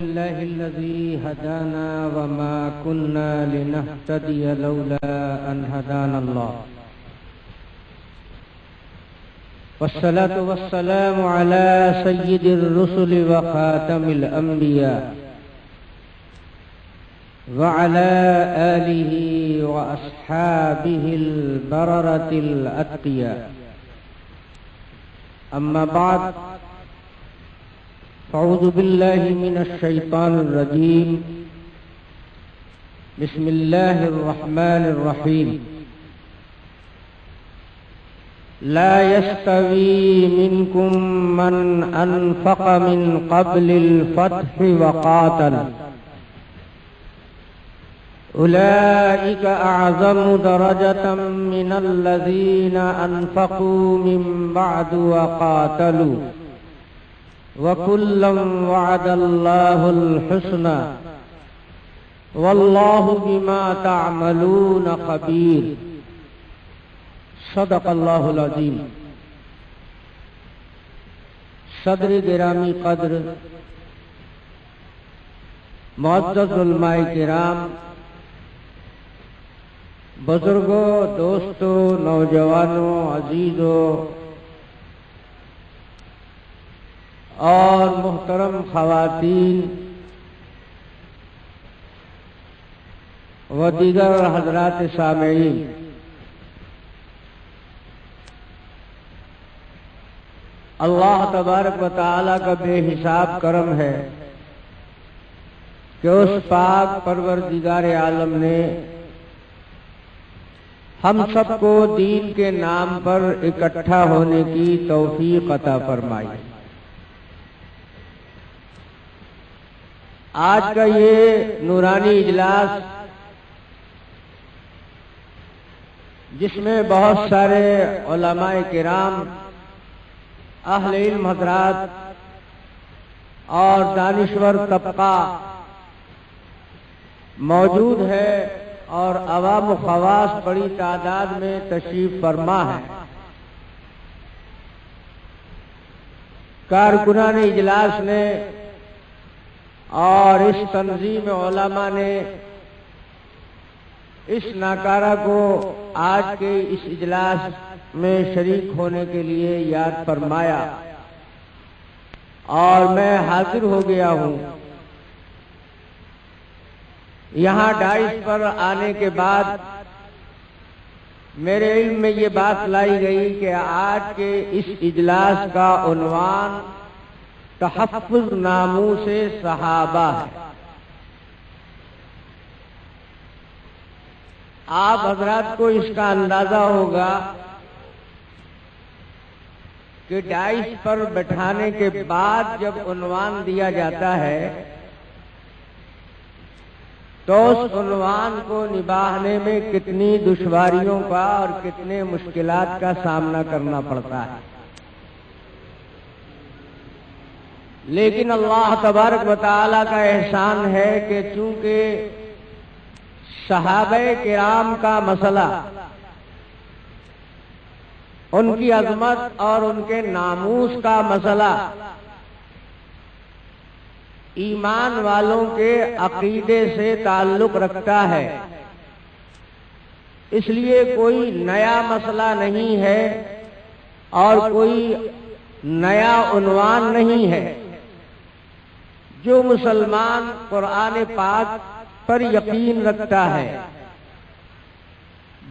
الله الذي هدانا وما كنا لنهتدي لولا أن هدانا الله والصلاة والسلام على سيد الرسل وخاتم الأنبياء وعلى آله وأصحابه البررة الأتقياء أما بعد أعوذ بالله من الشيطان الرجيم بسم الله الرحمن الرحيم لا يستوي منكم من أنفق من قبل الفتح وقاتل أولئك أعظم درجة من الذين أنفقوا من بعد وقاتلوا وَكُلًّا وَعَدَ اللَّهُ الْحُسْنَى وَاللَّهُ بِمَا تَعْمَلُونَ خَبِيرٌ صدق اللہ العظیم۔ صدر گرامی قدر، معزز علماء کرام، بزرگوں، دوستوں، نوجوانوں، عزیزوں اور محترم خواتین و دیگر حضرات سامعین، اللہ تبارک و تعالی کا بے حساب کرم ہے کہ اس پاک پروردگار عالم نے ہم سب کو دین کے نام پر اکٹھا ہونے کی توفیق عطا فرمائی۔ آج کا یہ نورانی اجلاس، جس میں بہت سارے علماء کرام، اہل علم حضرات اور دانشور طبقہ موجود ہے اور عوام و خواص بڑی تعداد میں تشریف فرما ہے، کارکنان اجلاس نے اور اس تنظیم علماء نے اس ناکارہ کو آج کے اس اجلاس میں شریک ہونے کے لیے یاد فرمایا اور میں حاضر ہو گیا ہوں۔ یہاں ڈائس پر آنے کے بعد میرے علم میں یہ بات لائی گئی کہ آج کے اس اجلاس کا عنوان تحفظ ناموس صحابہ ہے۔ آپ حضرات کو اس کا اندازہ ہوگا کہ ڈائس پر بٹھانے کے بعد جب عنوان دیا جاتا ہے تو اس عنوان کو نبھانے میں کتنی دشواریوں کا اور کتنے مشکلات کا سامنا کرنا پڑتا ہے، لیکن اللہ تبارک و تعالی کا احسان ہے کہ چونکہ صحابہ کرام کا مسئلہ، ان کی عظمت اور ان کے ناموس کا مسئلہ ایمان والوں کے عقیدے سے تعلق رکھتا ہے، اس لیے کوئی نیا مسئلہ نہیں ہے اور کوئی نیا عنوان نہیں ہے۔ جو مسلمان قرآن پاک پر یقین رکھتا ہے،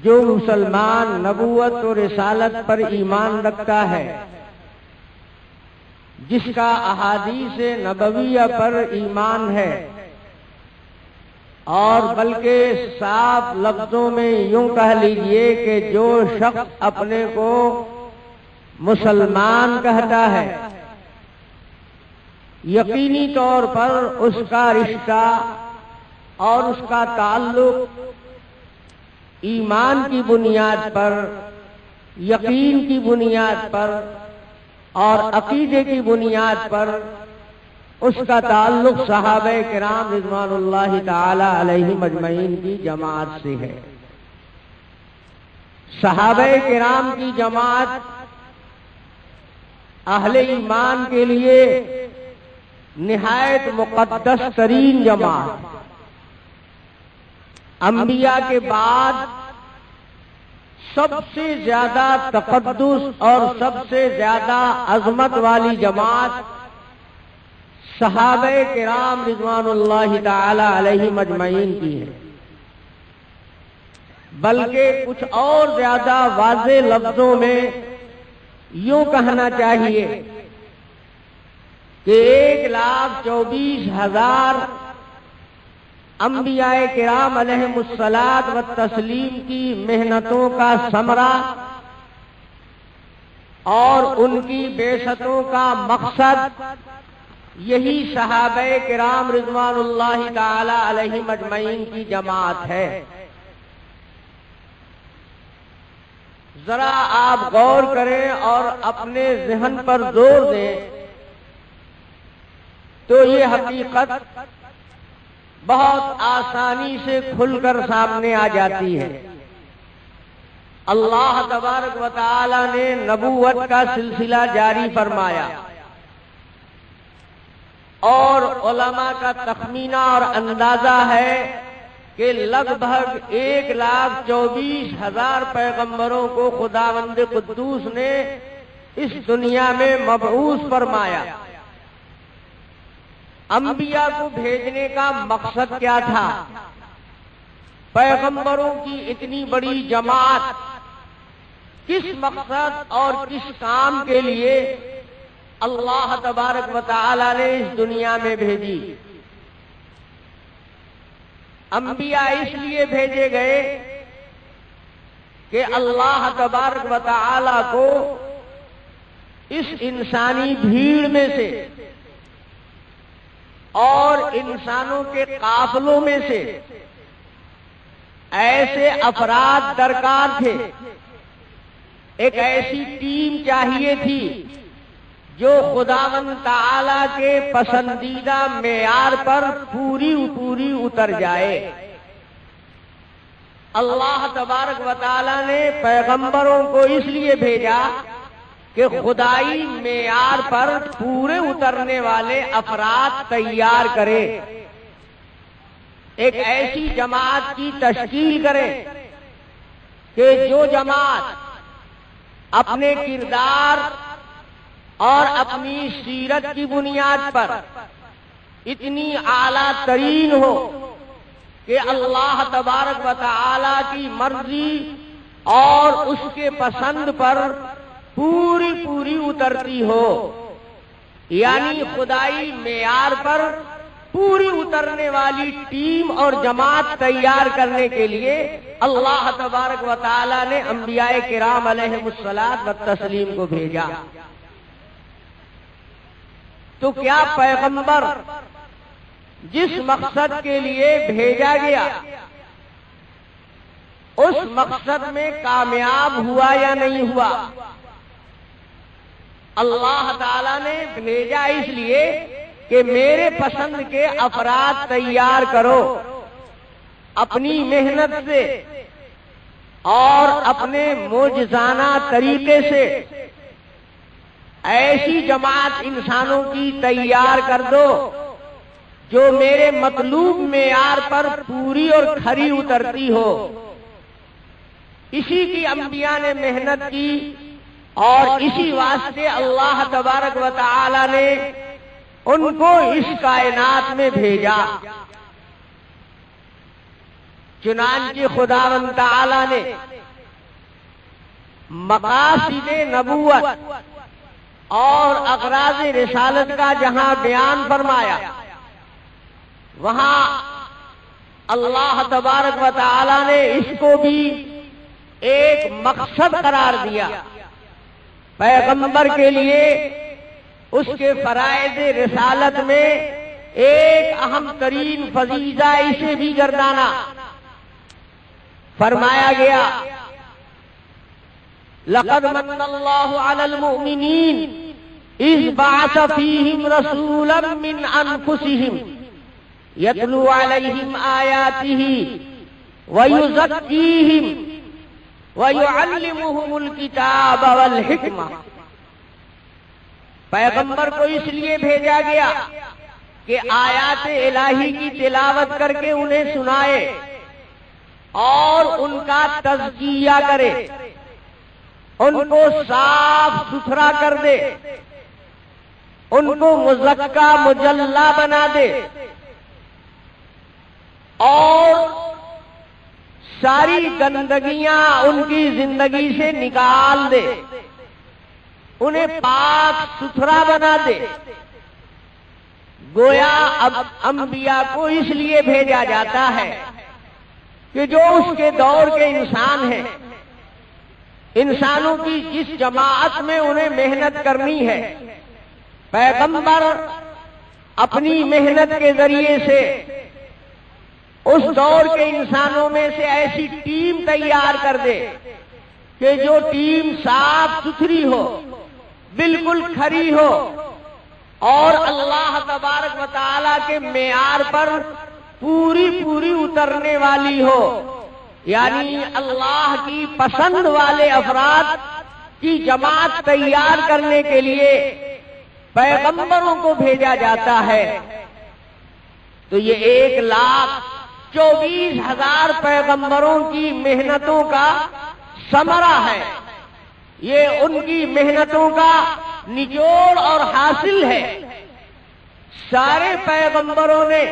جو مسلمان نبوت و رسالت پر ایمان رکھتا ہے، جس کا احادیث نبویہ پر ایمان ہے، اور بلکہ صاف لفظوں میں یوں کہہ لیجئے کہ جو شخص اپنے کو مسلمان کہتا ہے، یقینی طور پر اس کا رشتہ اور اس کا تعلق ایمان کی بنیاد پر، یقین کی بنیاد پر اور عقیدے کی بنیاد پر اس کا تعلق صحابہ کرام رضوان اللہ تعالی علیہم اجمعین کی جماعت سے ہے۔ صحابہ کرام کی جماعت اہل ایمان کے لیے نہایت مقدس ترین جماعت، انبیاء کے بعد سب سے زیادہ تقدس اور سب سے زیادہ عظمت والی جماعت صحابہ کرام رضوان اللہ تعالی علیہم اجمعین کی ہے، بلکہ کچھ اور زیادہ واضح لفظوں میں یوں کہنا چاہیے کہ 1,24,000 انبیاء کرام علیہم الصلاۃ والتسلیم کی محنتوں کا ثمرہ اور ان کی بعثتوں کا مقصد یہی صحابہ کرام رضوان اللہ تعالی علیہم اجمعین کی جماعت ہے۔ ذرا آپ غور کریں اور اپنے ذہن پر زور دیں تو یہ حقیقت بہت آسانی سے کھل کر سامنے آ جاتی ہے۔ اللہ تبارک و تعالی نے نبوت کا سلسلہ جاری فرمایا اور علماء کا تخمینہ اور اندازہ ہے کہ لگ بھگ 1,24,000 پیغمبروں کو خداوند قدوس نے اس دنیا میں مبعوث فرمایا۔ انبیاء کو بھیجنے کا مقصد کیا تھا؟ پیغمبروں کی اتنی بڑی جماعت کس مقصد اور کس کام کے لیے اللہ تبارک و تعالی نے اس دنیا میں بھیجی؟ انبیاء اس لیے بھیجے گئے کہ اللہ تبارک و تعالی کو اس انسانی بھیڑ میں سے اور انسانوں کے قافلوں میں سے ایسے افراد درکار تھے، ایک ایسی ٹیم چاہیے تھی جو خداوند تعالی کے پسندیدہ معیار پر پوری اتر جائے۔ اللہ تبارک و تعالی نے پیغمبروں کو اس لیے بھیجا کہ خدائی معیار پر پورے اترنے والے افراد تیار کرے، ایک ایسی جماعت کی تشکیل کرے کہ جو جماعت اپنے کردار اور اپنی سیرت کی بنیاد پر اتنی اعلیٰ ترین ہو کہ اللہ تبارک و تعالی کی مرضی اور اس کے پسند پر پوری اترتی ہو، یعنی خدائی معیار پر پوری اترنے والی ٹیم اور جماعت تیار کرنے کے لیے اللہ تبارک و تعالی نے انبیاء کرام علیہم الصلاۃ والتسلیم کو بھیجا۔ تو کیا پیغمبر جس مقصد کے لیے بھیجا گیا اس مقصد میں کامیاب ہوا یا نہیں ہوا؟ اللہ تعالی نے بھیجا اس لیے کہ میرے پسند کے افراد تیار کرو، اپنی محنت سے اور اپنے معجزانہ طریقے سے ایسی جماعت انسانوں کی تیار کر دو جو میرے مطلوب معیار پر پوری اور کھری اترتی ہو۔ اسی کی انبیاء نے محنت کی اور اسی واسطے اللہ تبارک و تعالی نے ان کو اس کائنات میں بھیجا۔ چنانچہ خداوند تعالی نے مقاصد نبوت اور اغراض رسالت کا جہاں بیان فرمایا وہاں اللہ تبارک و تعالی نے اس کو بھی ایک مقصد قرار دیا۔ پیغمبر کے لیے اس کے فرائض رسالت میں ایک اہم ترین فریضہ اسے بھی گردانا فرمایا گیا، لقد من اللہ علی المؤمنین اذ بعث فیہم رسولا من انفسہم یتلو علیہم آیاتہ ویزکیہم وَيُعَلِّمُهُمُ الْكِتَابَ وَالْحِكْمَةَ۔ پیغمبر کو اس لیے بھیجا گیا کہ آیات الہی کی تلاوت کر کے انہیں سنائے اور ان کا تزکیہ کرے، ان کو صاف ستھرا کر دے، ان کو مزکا مجلہ بنا دے اور ساری گندگیاں ان کی زندگی سے نکال دے، انہیں پاک ستھرا بنا دے۔ گویا اب انبیاء کو اس لیے بھیجا جاتا ہے کہ جو اس کے دور کے انسان ہیں، انسانوں کی جس جماعت میں انہیں محنت کرنی ہے، پیغمبر اپنی محنت کے ذریعے سے اس دور کے انسانوں میں سے ایسی ٹیم تیار کر دے کہ جو ٹیم صاف ستھری ہو، بالکل کھری ہو اور اللہ تبارک و تعالی کے معیار پر پوری اترنے والی ہو، یعنی اللہ کی پسند والے افراد کی جماعت تیار کرنے کے لیے پیغمبروں کو بھیجا جاتا ہے۔ تو یہ 1,24,000 پیغمبروں کی محنتوں کا ثمرہ ہے، یہ ان کی محنتوں کا نچوڑ اور حاصل ہے۔ سارے پیغمبروں نے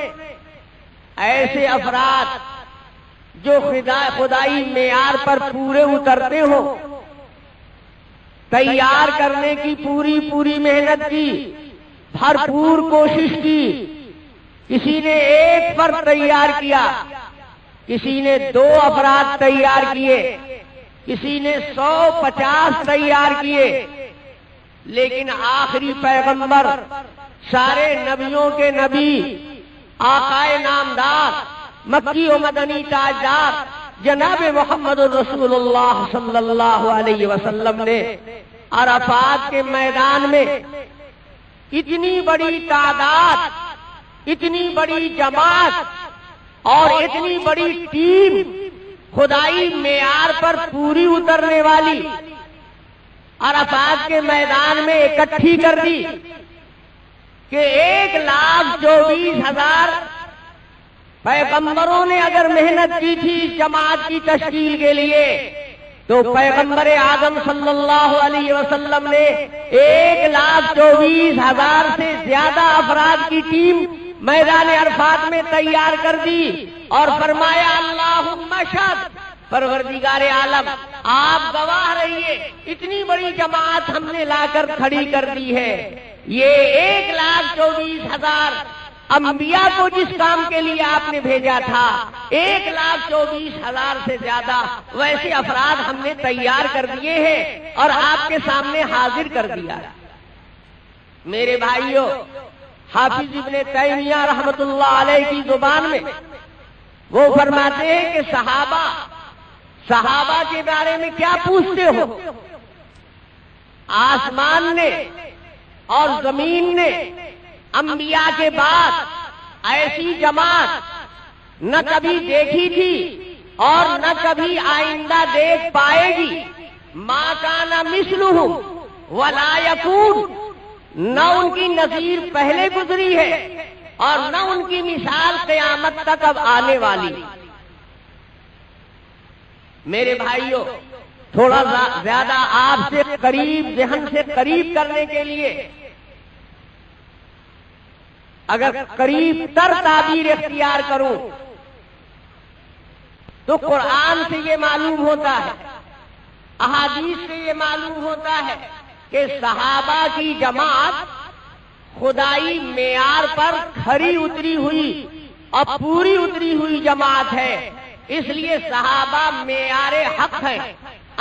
ایسے افراد جو خدائی معیار پر پورے اترتے ہوں تیار کرنے کی پوری محنت کی، بھرپور کوشش کی۔ کسی نے 1 فرد تیار کیا، کسی نے 2 افراد تیار کیے، کسی نے 150 تیار کیے، لیکن آخری پیغمبر، سارے نبیوں کے نبی، آقائے نامدار، مکی و مدنی تاجدار جناب محمد رسول اللہ صلی اللہ علیہ وسلم نے عرفات کے میدان میں اتنی بڑی تعداد، اتنی بڑی جماعت اور اتنی بڑی ٹیم خدائی معیار پر پوری اترنے والی عرفات کے میدان میں اکٹھی کر دی کہ 1,24,000 پیغمبروں نے اگر محنت کی تھی جماعت کی تشکیل کے لیے، تو پیغمبر اعظم صلی اللہ علیہ وسلم نے 1,24,000 سے زیادہ افراد کی ٹیم میدان عرفات میں تیار کر دی اور فرمایا اللہم اشہد، پروردگار عالم آپ گواہ رہیے، اتنی بڑی جماعت ہم نے لا کر کھڑی کر دی ہے۔ یہ 1,24,000 انبیاء کو جس کام کے لیے آپ نے بھیجا تھا، 1,24,000 سے زیادہ ویسے افراد ہم نے تیار کر دیے ہیں اور آپ کے سامنے حاضر کر دیا۔ میرے بھائیوں، حافظ ابن تیمیہ رحمت اللہ علیہ کی زبان میں وہ فرماتے ہیں کہ صحابہ کے بارے میں کیا پوچھتے ہو؟ آسمان نے اور زمین نے انبیاء کے بعد ایسی جماعت نہ کبھی دیکھی تھی اور نہ کبھی آئندہ دیکھ پائے گی۔ ما کان مثلہم ولا یکون، نہ ان کی نظیر پہلے گزری ہے اور نہ ان کی مثال قیامت تک اب آنے والی۔ میرے بھائیوں، تھوڑا زیادہ آپ سے قریب، ذہن سے قریب کرنے کے لیے اگر قریب تر تعبیر اختیار کروں تو قرآن سے یہ معلوم ہوتا ہے، احادیث سے یہ معلوم ہوتا ہے کہ صحابہ کی جماعت خدائی معیار پر کھری اتری ہوئی اور پوری اتری ہوئی جماعت ہے۔ اس لیے صحابہ معیار حق ہے،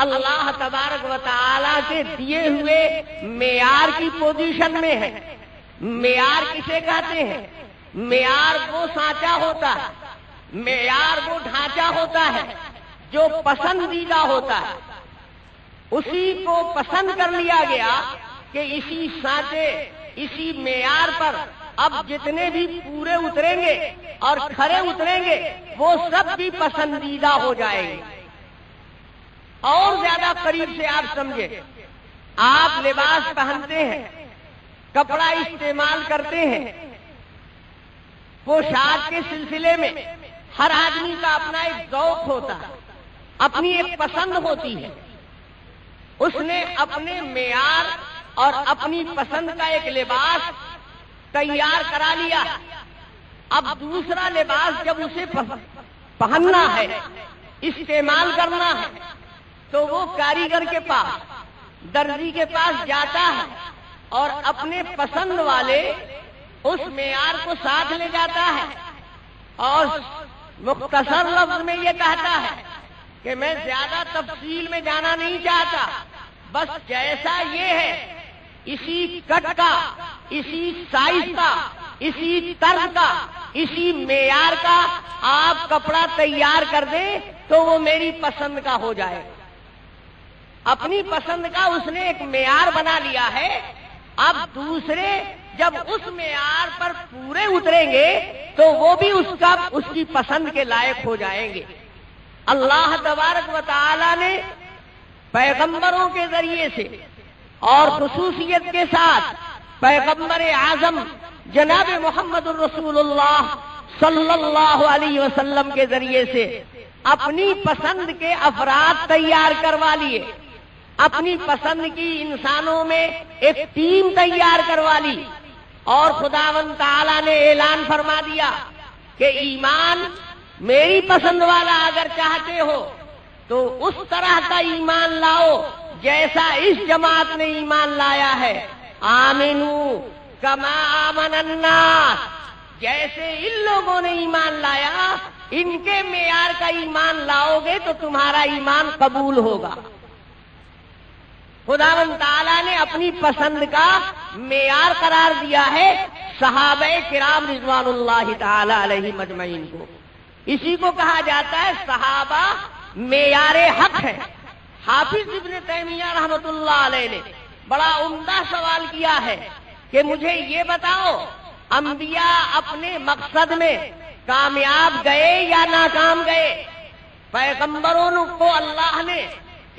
اللہ تبارک و تعالی کے دیے ہوئے معیار کی پوزیشن میں ہے۔ معیار کسے کہتے ہیں؟ معیار وہ سانچا ہوتا ہے، معیار وہ ڈھانچہ ہوتا ہے جو پسندیدہ ہوتا ہے، اسی کو پسند کر لیا گیا کہ اسی سانچے، اسی معیار پر اب جتنے بھی پورے اتریں گے اور کھرے اتریں گے وہ سب بھی پسندیدہ ہو جائیں گے۔ اور زیادہ قریب سے آپ سمجھیں، آپ لباس پہنتے ہیں، کپڑا استعمال کرتے ہیں، پوشاک کے سلسلے میں ہر آدمی کا اپنا ایک ذوق ہوتا ہے، اپنی ایک پسند ہوتی ہے. اس نے اپنے معیار اور اپنی پسند کا ایک لباس تیار کرا لیا. اب دوسرا لباس جب اسے پہننا ہے، استعمال کرنا ہے، تو وہ کاریگر کے پاس، درزی کے پاس جاتا ہے اور اپنے پسند والے اس معیار کو ساتھ لے جاتا ہے اور مختصر لفظ میں یہ کہتا ہے کہ میں زیادہ تفصیل میں جانا نہیں چاہتا، بس جیسا یہ ہے اسی کٹ کا، اسی سائز کا، اسی طرز کا، اسی معیار کا آپ کپڑا تیار کر دیں تو وہ میری پسند کا ہو جائے. اپنی پسند کا اس نے ایک معیار بنا لیا ہے. اب دوسرے جب اس معیار پر پورے اتریں گے تو وہ بھی اس کی پسند کے لائق ہو جائیں گے. اللہ تبارک و تعالی نے پیغمبروں کے ذریعے سے اور خصوصیت کے ساتھ پیغمبر اعظم جناب محمد الرسول اللہ صلی اللہ علیہ وسلم کے ذریعے سے اپنی پسند کے افراد تیار کروا لیے. اپنی پسند کی انسانوں میں ایک ٹیم تیار کروا لی اور خداوند تعالی نے اعلان فرما دیا کہ ایمان میری پسند والا اگر چاہتے ہو تو اس طرح کا ایمان لاؤ جیسا اس جماعت نے ایمان لایا ہے. آمنو کما آمن الناس، جیسے ان لوگوں نے ایمان لایا ان کے معیار کا ایمان لاؤ گے تو تمہارا ایمان قبول ہوگا. خداوند تعالیٰ نے اپنی پسند کا معیار قرار دیا ہے صحابہ کرام رضوان اللہ تعالی علیہ مجمعین کو. اسی کو کہا جاتا ہے صحابہ معیار حق ہے. حافظ ابن تیمیہ رحمۃ اللہ علیہ نے بڑا عمدہ سوال کیا ہے کہ مجھے یہ بتاؤ انبیاء اپنے مقصد میں کامیاب گئے یا ناکام گئے؟ پیغمبروں کو اللہ نے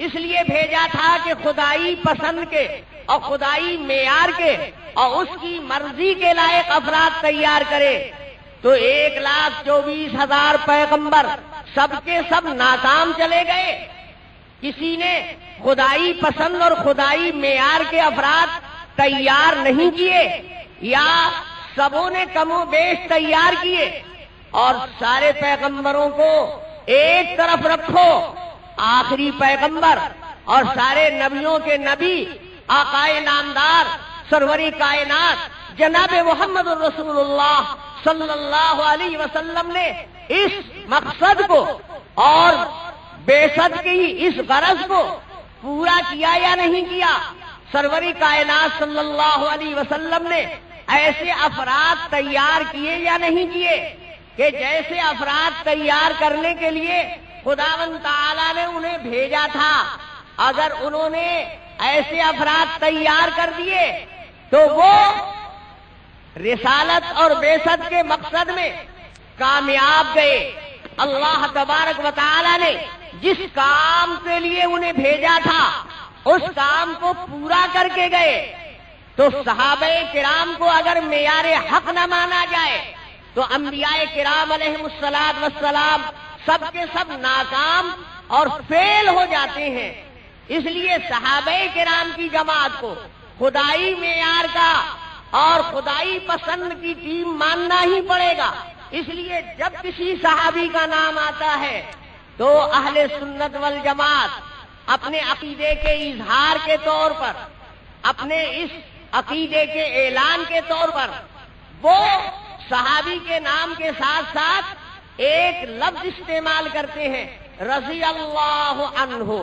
اس لیے بھیجا تھا کہ خدائی پسند کے اور خدائی معیار کے اور اس کی مرضی کے لائق افراد تیار کرے. تو 1,24,000 پیغمبر سب کے سب ناکام چلے گئے. کسی نے خدائی پسند اور خدائی معیار کے افراد تیار نہیں کیے یا سبوں نے کم و بیش تیار کیے. اور سارے پیغمبروں کو ایک طرف رکھو، آخری پیغمبر اور سارے نبیوں کے نبی آقائے نامدار سروری کائنات جناب محمد الرسول اللہ صلی اللہ علیہ وسلم نے اس مقصد کو اور بعثت کی اس غرض کو پورا کیا یا نہیں کیا؟ سروری کائنات صلی اللہ علیہ وسلم نے ایسے افراد تیار کیے یا نہیں کیے کہ جیسے افراد تیار کرنے کے لیے خداوند تعالیٰ نے انہیں بھیجا تھا، اگر انہوں نے ایسے افراد تیار کر دیے تو وہ رسالت اور بعثت کے مقصد میں کامیاب گئے. اللہ تبارک و تعالیٰ نے جس کام کے لیے انہیں بھیجا تھا اس کام کو پورا کر کے گئے. تو صحابہ کرام کو اگر معیار حق نہ مانا جائے تو انبیاء کرام علیہم الصلاۃ والسلام سب کے سب ناکام اور فیل ہو جاتے ہیں. اس لیے صحابہ کرام کی جماعت کو خدائی معیار کا اور خدائی پسند کی ٹیم ماننا ہی پڑے گا. اس لیے جب کسی صحابی کا نام آتا ہے تو اہل سنت والجماعت اپنے عقیدے کے اظہار کے طور پر، اپنے اس عقیدے کے اعلان کے طور پر وہ صحابی کے نام کے ساتھ ساتھ ایک لفظ استعمال کرتے ہیں، رضی اللہ عنہ.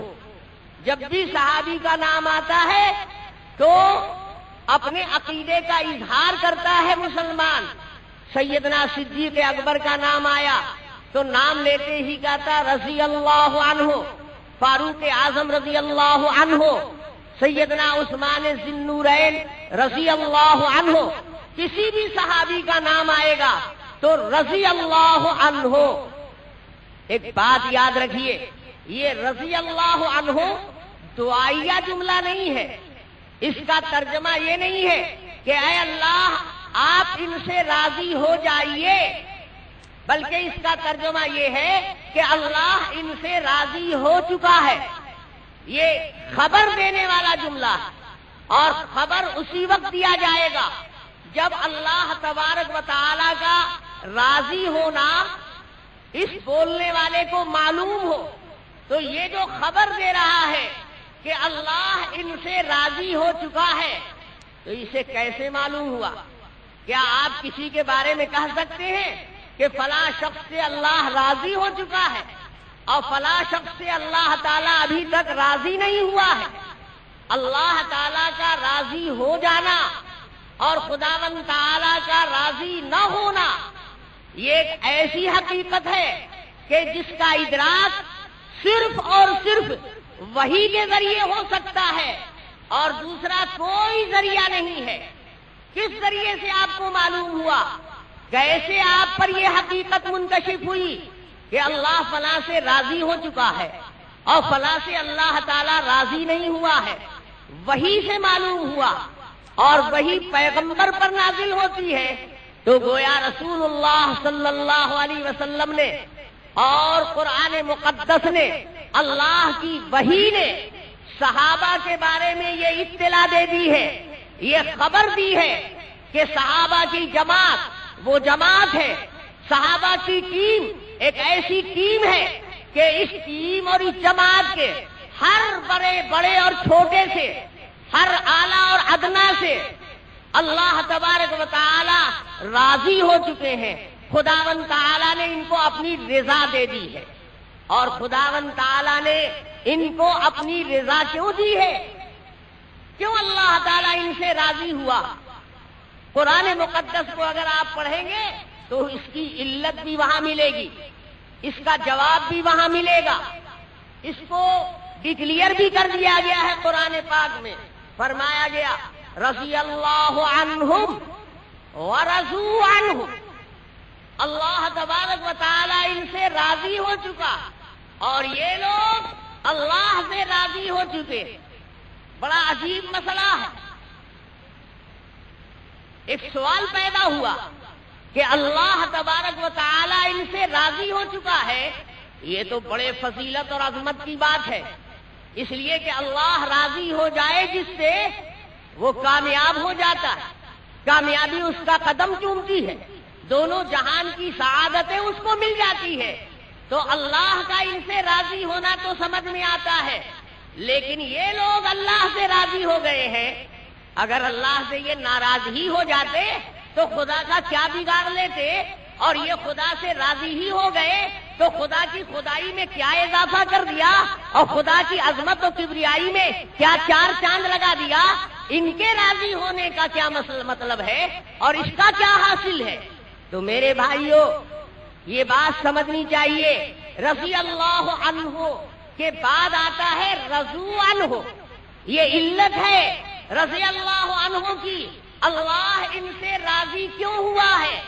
جب بھی صحابی کا نام آتا ہے تو اپنے عقیدے کا اظہار کرتا ہے مسلمان. سیدنا صدیق اکبر کا نام آیا تو نام لیتے ہی کہتا رضی اللہ عنہ. فاروق اعظم رضی اللہ عنہ، سیدنا عثمان ذی النورین رضی اللہ عنہ. کسی بھی صحابی کا نام آئے گا تو رضی اللہ عنہ. ایک بات یاد رکھیے، یہ رضی اللہ عنہ دعائیہ جملہ نہیں ہے. اس کا ترجمہ یہ نہیں ہے کہ اے اللہ آپ ان سے راضی ہو جائیے، بلکہ اس کا ترجمہ یہ ہے کہ اللہ ان سے راضی ہو چکا ہے۔ یہ خبر دینے والا جملہ، اور خبر اسی وقت دیا جائے گا جب اللہ تبارک و تعالی کا راضی ہونا اس بولنے والے کو معلوم ہو۔ تو یہ جو خبر دے رہا ہے کہ اللہ ان سے راضی ہو چکا ہے، تو اسے کیسے معلوم ہوا؟ کیا آپ کسی کے بارے میں کہہ سکتے ہیں کہ فلاں شخص سے اللہ راضی ہو چکا ہے اور فلاں شخص سے اللہ تعالیٰ ابھی تک راضی نہیں ہوا ہے؟ اللہ تعالیٰ کا راضی ہو جانا اور خداوند تعالیٰ کا راضی نہ ہونا یہ ایک ایسی حقیقت ہے کہ جس کا ادراک صرف اور صرف وحی کے ذریعے ہو سکتا ہے اور دوسرا کوئی ذریعہ نہیں ہے۔ کس ذریعے سے آپ کو معلوم ہوا؟ کیسے آپ پر یہ حقیقت منکشف ہوئی کہ اللہ فلاں سے راضی ہو چکا ہے اور فلاں سے اللہ تعالیٰ راضی نہیں ہوا ہے؟ وحی سے معلوم ہوا، اور وہی پیغمبر پر نازل ہوتی ہے تو گویا رسول اللہ صلی اللہ علیہ وسلم نے اور قرآن مقدس نے، اللہ کی وحی نے صحابہ کے بارے میں یہ اطلاع دے دی ہے، یہ خبر دی ہے کہ صحابہ کی جماعت وہ جماعت ہے، صحابہ کی ٹیم ایک ایسی ٹیم ہے کہ اس ٹیم اور اس جماعت کے ہر بڑے اور چھوٹے سے، ہر اعلیٰ اور ادنا سے اللہ تبارک و تعالی راضی ہو چکے ہیں۔ خداوند تعالیٰ نے ان کو اپنی رضا دے دی ہے، اور خداوند تعالیٰ نے ان کو اپنی رضا کیوں دی ہے؟ کیوں اللہ تعالیٰ ان سے راضی ہوا؟ قرآن مقدس کو اگر آپ پڑھیں گے تو اس کی علت بھی وہاں ملے گی، اس کا جواب بھی وہاں ملے گا، اس کو ڈکلیئر بھی کر دیا گیا ہے قرآن پاک میں۔ فرمایا گیا رضی اللہ عنہم ورضوا عنہ، اللہ تبارک و تعالی ان سے راضی ہو چکا اور یہ لوگ اللہ سے راضی ہو چکے۔ بڑا عجیب مسئلہ ہے۔ ایک سوال پیدا ہوا کہ اللہ تبارک و تعالی ان سے راضی ہو چکا ہے، یہ تو بڑے فضیلت اور عظمت کی بات ہے، اس لیے کہ اللہ راضی ہو جائے جس سے وہ کامیاب ہو جاتا ہے، کامیابی اس کا قدم چومتی ہے، دونوں جہان کی سعادتیں اس کو مل جاتی ہے۔ تو اللہ کا ان سے راضی ہونا تو سمجھ میں آتا ہے، لیکن یہ لوگ اللہ سے راضی ہو گئے ہیں۔ اگر اللہ سے یہ ناراض ہی ہو جاتے تو خدا کا کیا بگاڑ لیتے، اور یہ خدا سے راضی ہی ہو گئے تو خدا کی خدائی میں کیا اضافہ کر دیا اور خدا کی عظمت و کبریائی میں کیا چار چاند لگا دیا؟ ان کے راضی ہونے کا کیا مطلب ہے اور اس کا کیا حاصل ہے؟ تو میرے بھائیوں یہ بات سمجھنی چاہیے، رضی اللہ عنہ کے بعد آتا ہے رضوا عنہ، یہ علت ہے رضی اللہ عنہ کی۔ اللہ ان سے راضی کیوں ہوا ہے؟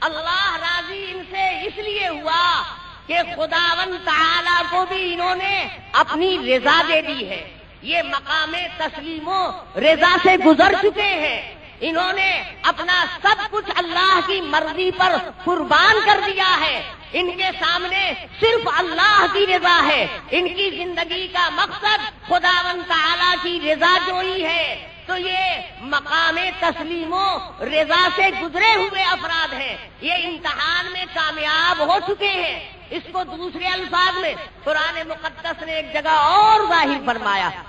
اللہ راضی ان سے اس لیے ہوا کہ خداوند تعالیٰ کو بھی انہوں نے اپنی رضا دے دی ہے، یہ مقام تسلیم و رضا سے گزر چکے ہیں، انہوں نے اپنا سب کچھ اللہ کی مرضی پر قربان کر دیا ہے، ان کے سامنے صرف اللہ کی رضا ہے، ان کی زندگی کا مقصد خداوند تعالیٰ کی رضا جوئی ہے۔ تو یہ مقام تسلیم و رضا سے گزرے ہوئے افراد ہیں، یہ امتحان میں کامیاب ہو چکے ہیں۔ اس کو دوسرے الفاظ میں قرآن مقدس نے ایک جگہ اور ظاہر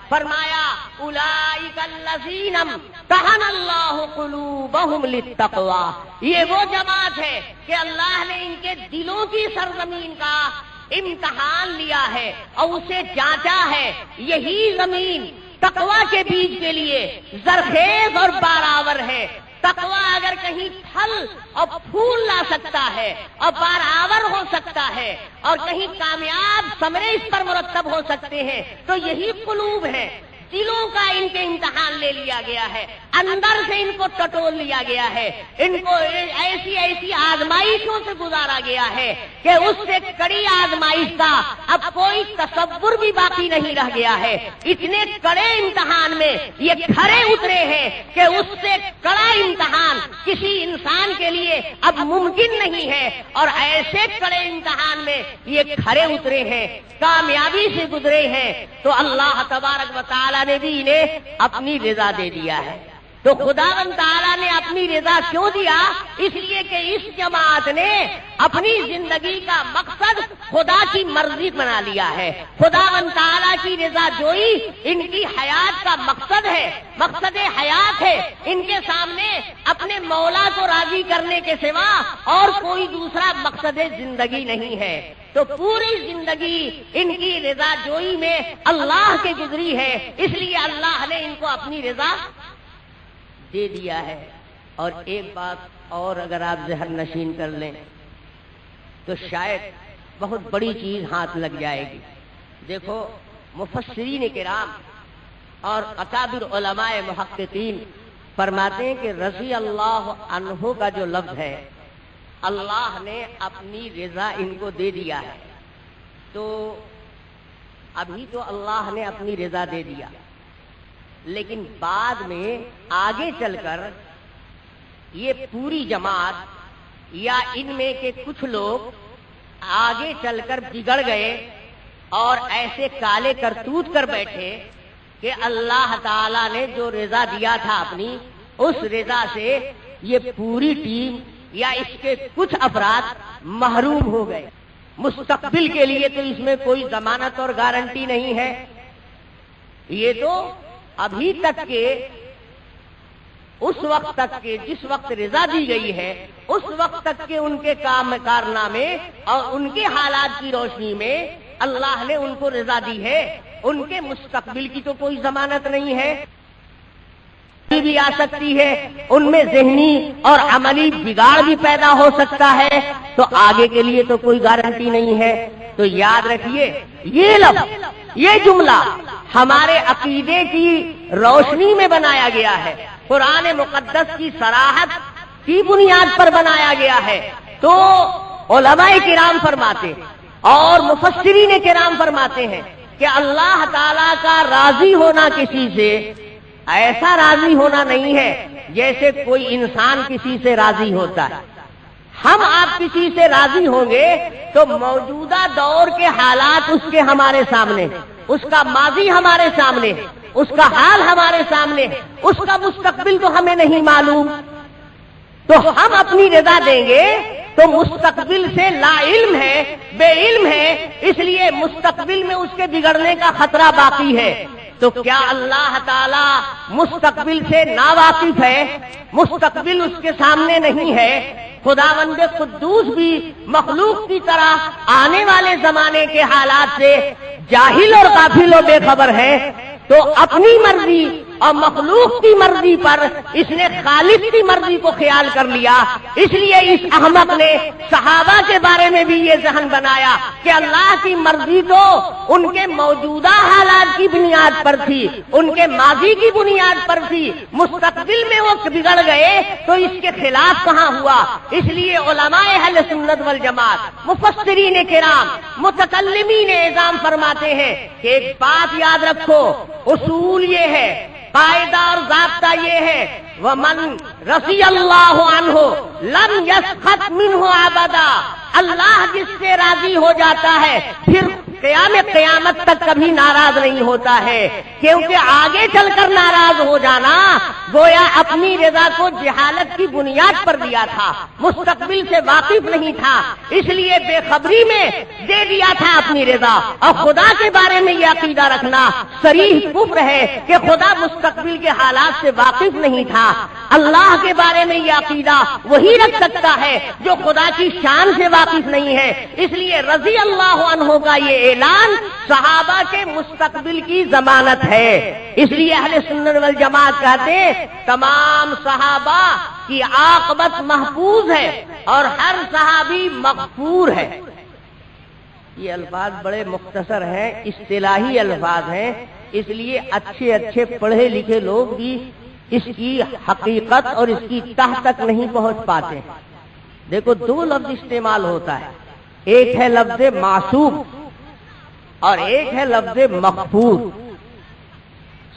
فرمایا اولئک الذین امتحن اللہ قلوبہم للتقوی، یہ وہ جماعت ہے کہ اللہ نے ان کے دلوں کی سرزمین کا امتحان لیا ہے اور اسے جانچا ہے۔ یہی زمین تقوی کے بیج کے لیے زرخیز اور بارآور ہے۔ تقوی اگر کہیں پھل اور پھول لا سکتا ہے اور بارآور ہو سکتا ہے اور کہیں کامیاب ثمرے اس پر مرتب ہو سکتے ہیں تو یہی قلوب ہے، دلوں کا ان کے امتحان لے لیا گیا ہے۔ اندر سے ان کو ٹٹول لیا گیا ہے، ان کو ایسی ایسی آزمائشوں سے گزارا گیا ہے کہ اس سے کڑی آزمائش کا اب کوئی تصور بھی باقی نہیں رہ گیا ہے۔ اتنے کڑے امتحان میں یہ کھڑے اترے ہیں کہ اس سے کڑا امتحان کسی انسان کے لیے اب ممکن نہیں ہے، اور ایسے کڑے امتحان میں یہ کھڑے اترے ہیں، کامیابی سے گزرے ہیں، تو اللہ تبارک و تعالی نے بھی انہیں اپنی رضا دے دیا ہے۔ تو خداوند تعالیٰ نے اپنی رضا کیوں دیا؟ اس لیے کہ اس جماعت نے اپنی زندگی کا مقصد خدا کی مرضی بنا لیا ہے۔ خداوند تعالیٰ کی رضا جوئی ان کی حیات کا مقصد ہے، مقصد حیات ہے۔ ان کے سامنے اپنے مولا کو راضی کرنے کے سوا اور کوئی دوسرا مقصد زندگی نہیں ہے۔ تو پوری زندگی ان کی رضا جوئی میں اللہ کے گزری ہے، اس لیے اللہ نے ان کو اپنی رضا دے دیا ہے۔ اور ایک بات اور اگر آپ ذہن نشین کر لیں تو شاید بہت بڑی چیز ہاتھ لگ جائے گی۔ دیکھو، مفسرین کرام اور اکابر علماء محققین فرماتے ہیں کہ رضی اللہ عنہ کا جو لفظ ہے، اللہ نے اپنی رضا ان کو دے دیا ہے۔ تو ابھی تو اللہ نے اپنی رضا دے دیا، لیکن بعد میں آگے چل کر یہ پوری جماعت یا ان میں کے کچھ لوگ آگے چل کر بگڑ گئے اور ایسے کالے کرتوت کر بیٹھے کہ اللہ تعالی نے جو رضا دیا تھا اپنی، اس رضا سے یہ پوری ٹیم یا اس کے کچھ افراد محروم ہو گئے۔ مستقبل کے لیے تو اس میں کوئی ضمانت اور گارنٹی نہیں ہے۔ یہ تو ابھی تک کے، اس وقت تک کے جس وقت رضا دی گئی ہے، اس وقت تک کے ان کے کام کارنامے اور ان کے حالات کی روشنی میں اللہ نے ان کو رضا دی ہے۔ ان کے مستقبل کی تو کوئی ضمانت نہیں ہے، بھی آ سکتی ہے، ان میں ذہنی اور عملی بگاڑ بھی پیدا ہو سکتا ہے، تو آگے کے لیے تو کوئی گارنٹی نہیں ہے۔ تو یاد رکھیے، یہ لفظ، یہ جملہ ہمارے عقیدے کی روشنی میں بنایا گیا ہے، قرآن مقدس کی صراحت کی بنیاد پر بنایا گیا ہے۔ تو علماء کرام فرماتے اور مفسرین کرام فرماتے ہیں کہ اللہ تعالیٰ کا راضی ہونا کسی سے ایسا راضی ہونا نہیں ہے جیسے کوئی انسان کسی سے راضی ہوتا ہے۔ ہم آپ کسی سے راضی ہوں گے تو موجودہ دور کے حالات اس کے ہمارے سامنے، اس کا ماضی ہمارے سامنے، اس کا حال ہمارے سامنے، اس کا مستقبل تو ہمیں نہیں معلوم۔ تو ہم اپنی رضا دیں گے تو مستقبل سے لا علم ہے، بے علم ہے، اس لیے مستقبل میں اس کے بگڑنے کا خطرہ باقی ہے۔ تو کیا اللہ تعالی مستقبل سے ناواقف ہے؟ مستقبل اس کے سامنے نہیں ہے؟ خداوند قدوس بھی مخلوق کی طرح آنے والے زمانے کے حالات سے جاہل اور غافل و بے خبر ہے۔ تو اپنی مرضی اور مخلوق کی مرضی پر اس نے خالق کی مرضی کو خیال کر لیا، اس لیے اس احمق نے صحابہ کے بارے میں بھی یہ ذہن بنایا کہ اللہ کی مرضی تو ان کے موجودہ حالات کی بنیاد پر تھی، ان کے ماضی کی بنیاد پر تھی، مستقبل میں وہ بگڑ گئے تو اس کے خلاف کہاں ہوا۔ اس لیے علماء اہل سنت والجماعت، مفسرین کرام، متکلمین اعظام فرماتے ہیں کہ ایک بات یاد رکھو، اصول یہ ہے، قاعدہ اور ضابطہ یہ ہے، وَمَن رضی اللہ عنہ لم یسخط منہ ابدا، اللہ جس سے راضی ہو جاتا ہے پھر قیامت تک کبھی ناراض نہیں ہوتا ہے، کیونکہ آگے چل کر ناراض ہو جانا گویا اپنی رضا کو جہالت کی بنیاد پر دیا تھا، مستقبل سے واقف نہیں تھا، اس لیے بے خبری میں دے دیا تھا اپنی رضا۔ اور خدا کے بارے میں یہ عقیدہ رکھنا صریح کفر ہے کہ خدا مستقبل کے حالات سے واقف نہیں تھا۔ اللہ کے بارے میں یہ عقیدہ وہی رکھ سکتا ہے جو خدا کی شان سے واقف نہیں ہے۔ اس لیے رضی اللہ عنہ کا یہ اعلان صحابہ کے مستقبل کی ضمانت ہے۔ اس لیے اہل سنت والجماعت کہتے ہیں تمام صحابہ کی عاقبت محفوظ ہے اور ہر صحابی مغفور ہے۔ یہ الفاظ بڑے مختصر ہیں، اصطلاحی الفاظ ہیں، اس لیے اچھے پڑھے لکھے لوگ بھی اس کی حقیقت اور اس کی تہ تک نہیں پہنچ پاتے. دیکھو دو لفظ استعمال ہوتا ہے، ایک ہے لفظ معصوم اور ایک ہے لفظ مغفور.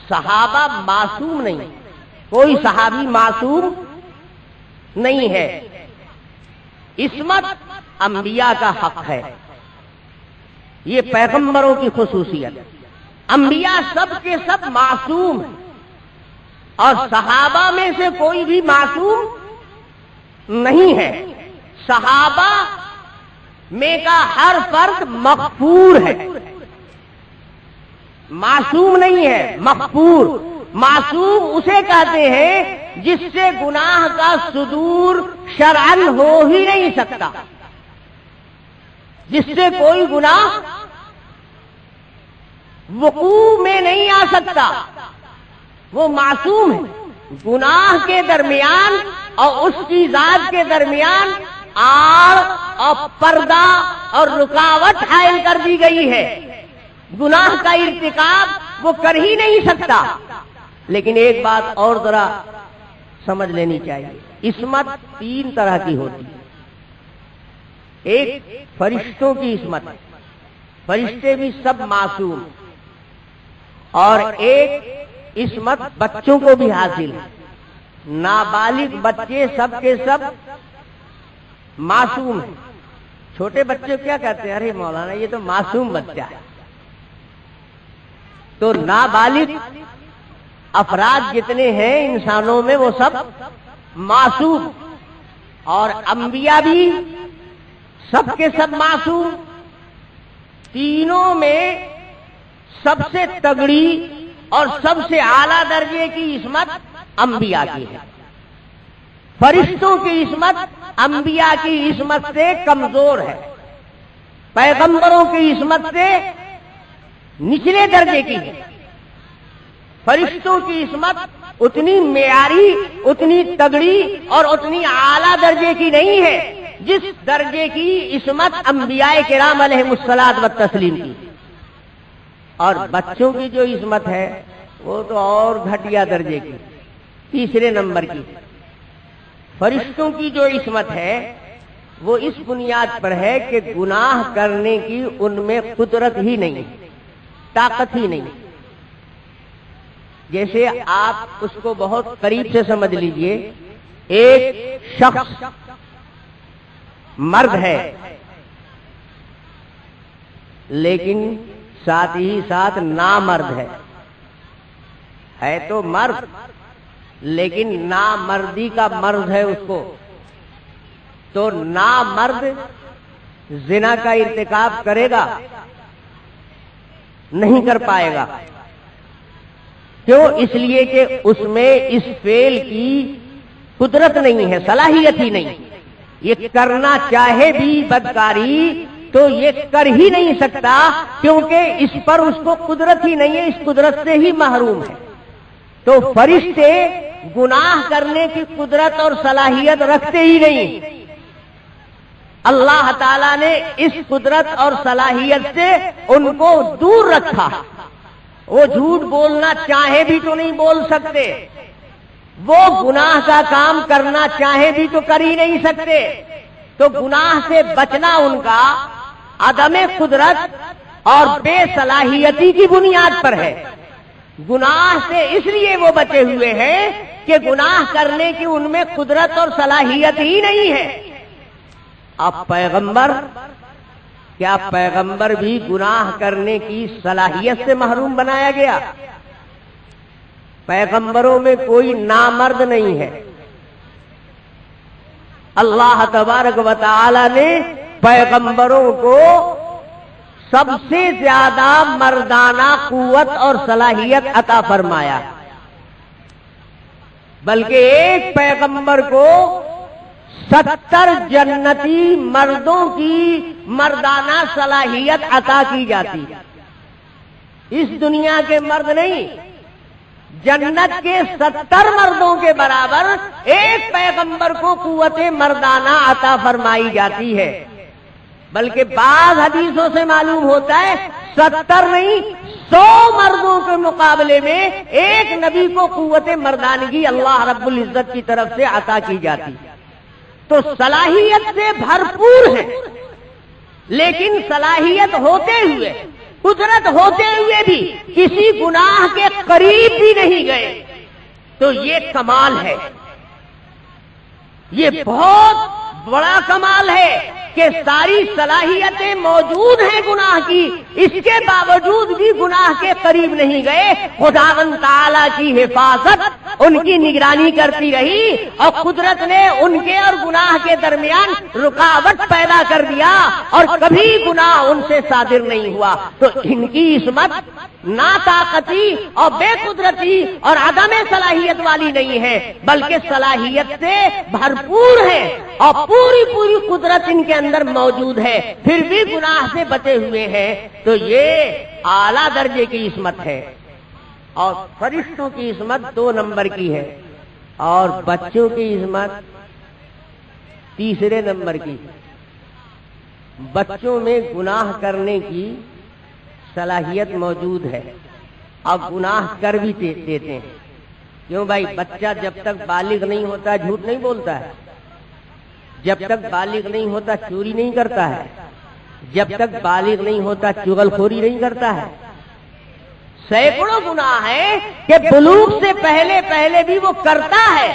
صحابہ معصوم نہیں، کوئی صحابی معصوم نہیں ہے. عصمت انبیاء کا حق ہے، یہ پیغمبروں کی خصوصیت. انبیاء سب کے سب معصوم ہیں اور صحابہ میں سے کوئی بھی معصوم نہیں ہے. صحابہ میں کا ہر فرد مغفور ہے، معصوم نہیں ہے، مغفور. معصوم اسے کہتے ہیں جس سے گناہ کا صدور شرعاً ہو ہی نہیں سکتا، جس سے کوئی گناہ وقوع میں نہیں آ سکتا، وہ معصوم ہے. گناہ کے درمیان اور اس کی ذات کے درمیان آڑ اور پردہ اور رکاوٹ حائل کر دی گئی ہے. گناہ کا ارتکاب وہ کر ہی نہیں سکتا. لیکن ایک بات اور ذرا سمجھ لینی چاہیے، عصمت تین طرح کی ہوتی ہے. ایک فرشتوں کی عصمت، فرشتے بھی سب معصوم، اور ایک عصمت بچوں کو بھی حاصل ہے. نابالغ بچے سب کے سب معصوم ہیں. چھوٹے بچے کیا کہتے ہیں، ارے مولانا یہ تو معصوم بچہ ہے. تو نابالغ افراد جتنے ہیں انسانوں میں وہ سب معصوم، اور انبیاء بھی سب کے سب معصوم. تینوں میں سب سے تگڑی اور سب سے اعلیٰ درجے کی عصمت انبیاء کی ہے. فرشتوں کی عصمت انبیاء کی عصمت سے کمزور ہے، پیغمبروں کی عصمت سے نچلے درجے کی ہے. فرشتوں کی عصمت اتنی معیاری، اتنی تگڑی اور اتنی اعلیٰ درجے کی نہیں ہے جس درجے کی عصمت انبیاء کرام علیہم الصلاۃ والتسلیم کی. اور بچوں کی جو عصمت ہے وہ تو اور گھٹیا درجے کی، تیسرے نمبر کی. فرشتوں کی جو عصمت ہے وہ اس بنیاد پر ہے کہ گناہ کرنے کی ان میں قدرت ہی نہیں، طاقت ہی نہیں. جیسے آپ اس کو بہت قریب سے سمجھ لیجئے، ایک شخص مرد ہے لیکن ساتھ ہی ساتھ نامرد ہے تو مرد لیکن نامردی کا مرض ہے اس کو. تو نامرد زنا کا ارتکاب کرے گا؟ نہیں کر پائے گا. کیوں؟ اس لیے کہ اس میں اس فعل کی قدرت نہیں ہے، صلاحیت ہی نہیں. یہ کرنا چاہے بھی بدکاری تو یہ کر ہی نہیں سکتا، کیونکہ اس پر اس کو قدرت ہی نہیں ہے، اس قدرت سے ہی محروم ہے. تو فرشتے گناہ کرنے کی قدرت اور صلاحیت رکھتے ہی نہیں. اللہ تعالیٰ نے اس قدرت اور صلاحیت سے ان کو دور رکھا. وہ جھوٹ بولنا چاہے بھی تو نہیں بول سکتے، وہ گناہ کا کام کرنا چاہے بھی تو کر ہی نہیں سکتے. تو گناہ سے بچنا ان کا عدم قدرت اور بے صلاحیتی کی بنیاد پر ہے. گناہ سے اس لیے وہ بچے ہوئے ہیں کہ گناہ کرنے کی ان میں قدرت اور صلاحیت ہی نہیں ہے. اب پیغمبر، کیا پیغمبر بھی گناہ کرنے کی صلاحیت سے محروم بنایا گیا؟ پیغمبروں میں کوئی نامرد نہیں ہے. اللہ تبارک و تعالی نے پیغمبروں کو سب سے زیادہ مردانہ قوت اور صلاحیت عطا فرمایا، بلکہ ایک پیغمبر کو 70 جنتی مردوں کی مردانہ صلاحیت عطا کی جاتی. اس دنیا کے مرد نہیں، جنت کے 70 مردوں کے برابر ایک پیغمبر کو قوت مردانہ عطا فرمائی جاتی ہے. بلکہ بعض حدیثوں سے معلوم ہوتا ہے 70 نہیں 100 مردوں کے مقابلے میں ایک نبی کو قوت مردانگی اللہ رب العزت کی طرف سے عطا کی جاتی، تو صلاحیت سے بھرپور ہے، لیکن صلاحیت ہوتے ہوئے، قدرت ہوتے ہوئے بھی کسی گناہ کے قریب بھی نہیں گئے، تو یہ کمال ہے، یہ بہت بڑا کمال ہے کہ ساری صلاحیتیں موجود ہیں گناہ کی، اس کے باوجود بھی گناہ کے قریب نہیں گئے۔ خداوند تعالیٰ کی حفاظت ان کی نگرانی کرتی رہی، اور قدرت نے ان کے اور گناہ کے درمیان رکاوٹ پیدا کر دیا، اور کبھی گناہ ان سے صادر نہیں ہوا۔ تو ان کی عصمت نا طاقتی اور بے قدرتی اور عدم صلاحیت والی نہیں ہے، بلکہ صلاحیت سے بھرپور ہے، اور پوری پوری قدرت ان کے اندر موجود ہے، پھر بھی گناہ سے بچے ہوئے ہیں۔ تو یہ اعلیٰ درجے کی عصمت ہے، اور فرشتوں کی عصمت 2 نمبر کی ہے، اور بچوں کی عصمت 3 نمبر کی۔ بچوں میں گناہ کرنے کی صلاحیت موجود ہے، اور گناہ کر بھی دیتے ہیں۔ کیوں بھائی؟ بچہ جب تک بالغ نہیں ہوتا جھوٹ نہیں بولتا ہے، جب تک بالغ نہیں ہوتا چوری نہیں کرتا ہے، جب تک بالغ نہیں ہوتا چغل خوری نہیں کرتا ہے۔ سینکڑوں گناہ ہیں کہ بلوغ سے پہلے بھی وہ کرتا ہے،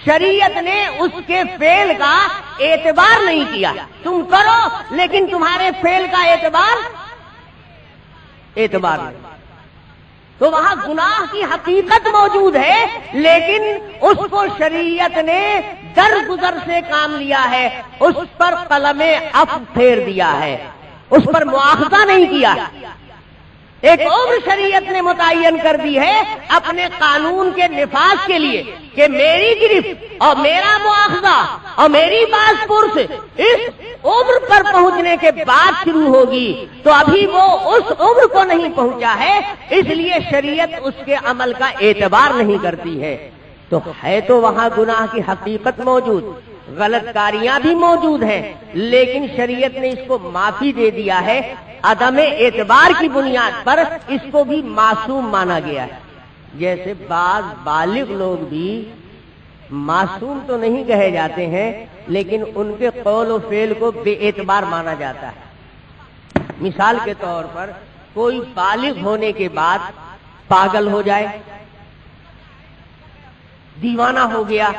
شریعت نے اس کے فعل کا اعتبار نہیں کیا۔ تم کرو لیکن تمہارے فعل کا اعتبار نہیں، تو وہاں گناہ کی حقیقت موجود ہے، لیکن اس کو شریعت نے درگزر سے کام لیا ہے، اس پر قلم عفو پھیر دیا ہے، اس پر مواخذہ نہیں کیا۔ ایک عمر شریعت نے متعین کر دی ہے اپنے قانون کے نفاذ کے لیے کہ میری گرفت اور میرا مواخذہ اور میری باز پرس اس عمر پر پہنچنے کے بعد شروع ہوگی، تو ابھی وہ اس عمر کو نہیں پہنچا ہے، اس لیے شریعت اس کے عمل کا اعتبار نہیں کرتی ہے۔ تو ہے تو وہاں گناہ کی حقیقت موجود، غلط کاریاں بھی موجود ہیں، لیکن شریعت نے اس کو معافی دے دیا ہے، عدم اعتبار کی بنیاد پر اس کو بھی معصوم مانا گیا ہے۔ جیسے بعض بالغ لوگ بھی معصوم تو نہیں کہے جاتے ہیں، لیکن ان کے قول و فعل کو بے اعتبار مانا جاتا ہے۔ مثال کے طور پر کوئی بالغ ہونے کے بعد پاگل ہو جائے، دیوانہ ہو گیا،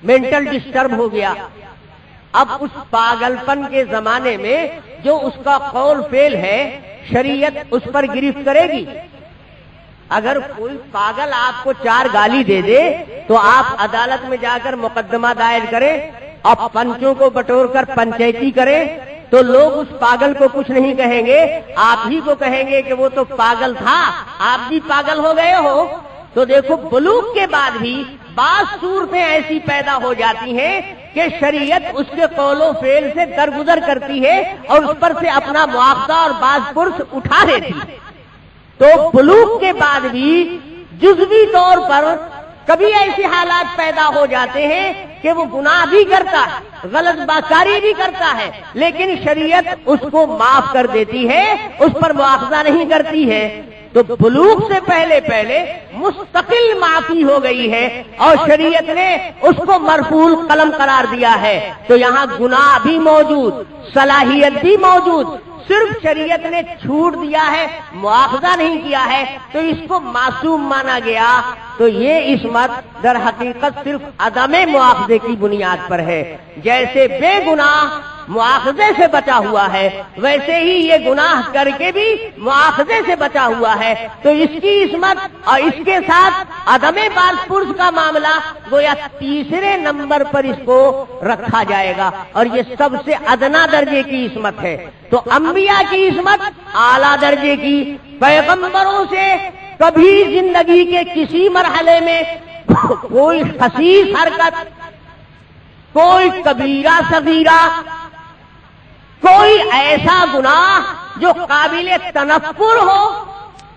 مینٹل ڈسٹرب ہو گیا، اب اس پاگل پن کے زمانے میں جو اس کا قول فعل ہے شریعت اس پر گرفت کرے گی۔ اگر کوئی پاگل آپ کو 4 گالی دے دے تو آپ عدالت میں جا کر مقدمہ دائر کریں اور پنچوں کو بٹور کر پنچیتی کریں، تو لوگ اس پاگل کو کچھ نہیں کہیں گے، آپ ہی کو کہیں گے کہ وہ تو پاگل تھا، آپ بھی پاگل ہو گئے ہو۔ تو دیکھو بلوغ کے بعد بھی بعض صورتیں ایسی پیدا ہو جاتی ہیں کہ شریعت اس کے قول و فعل سے درگزر کرتی ہے اور اس پر سے اپنا مواخذہ اور باز پرس اٹھا دیتی ہے۔ تو بلوغ کے بعد بھی جزوی طور پر کبھی ایسی حالات پیدا ہو جاتے ہیں کہ وہ گناہ بھی کرتا ہے، غلط باکاری بھی کرتا ہے، لیکن شریعت اس کو معاف کر دیتی ہے، اس پر مواخذہ نہیں کرتی ہے۔ تو بلوغ سے پہلے مستقل معافی ہو گئی ہے اور شریعت نے اس کو مرفوع القلم قرار دیا ہے۔ تو یہاں گناہ بھی موجود، صلاحیت بھی موجود، صرف شریعت نے چھوٹ دیا ہے، مواخذہ نہیں کیا ہے، تو اس کو معصوم مانا گیا۔ تو یہ عصمت در حقیقت صرف عدم مواخذے کی بنیاد پر ہے۔ جیسے بے گناہ مواخذے سے بچا ہوا ہے، ویسے ہی یہ گناہ کر کے بھی مواخذے سے بچا ہوا ہے۔ تو اس کی عصمت اور اس کے ساتھ عدم باز پرس کا معاملہ گویا 3 نمبر پر اس کو رکھا جائے گا، اور یہ سب سے ادنا درجے کی عصمت ہے۔ تو انبیاء کی عصمت اعلیٰ درجے کی، پیغمبروں سے کبھی زندگی کے کسی مرحلے میں کوئی خسیس حرکت، کوئی کبیرہ صغیرہ، کوئی ایسا گناہ جو قابل تنفر ہو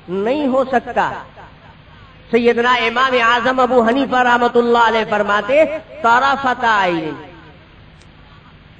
نہیں ہو سکتا۔ سیدنا امام اعظم ابو حنیفہ رحمۃ اللہ علیہ فرماتے طرفۃ عین،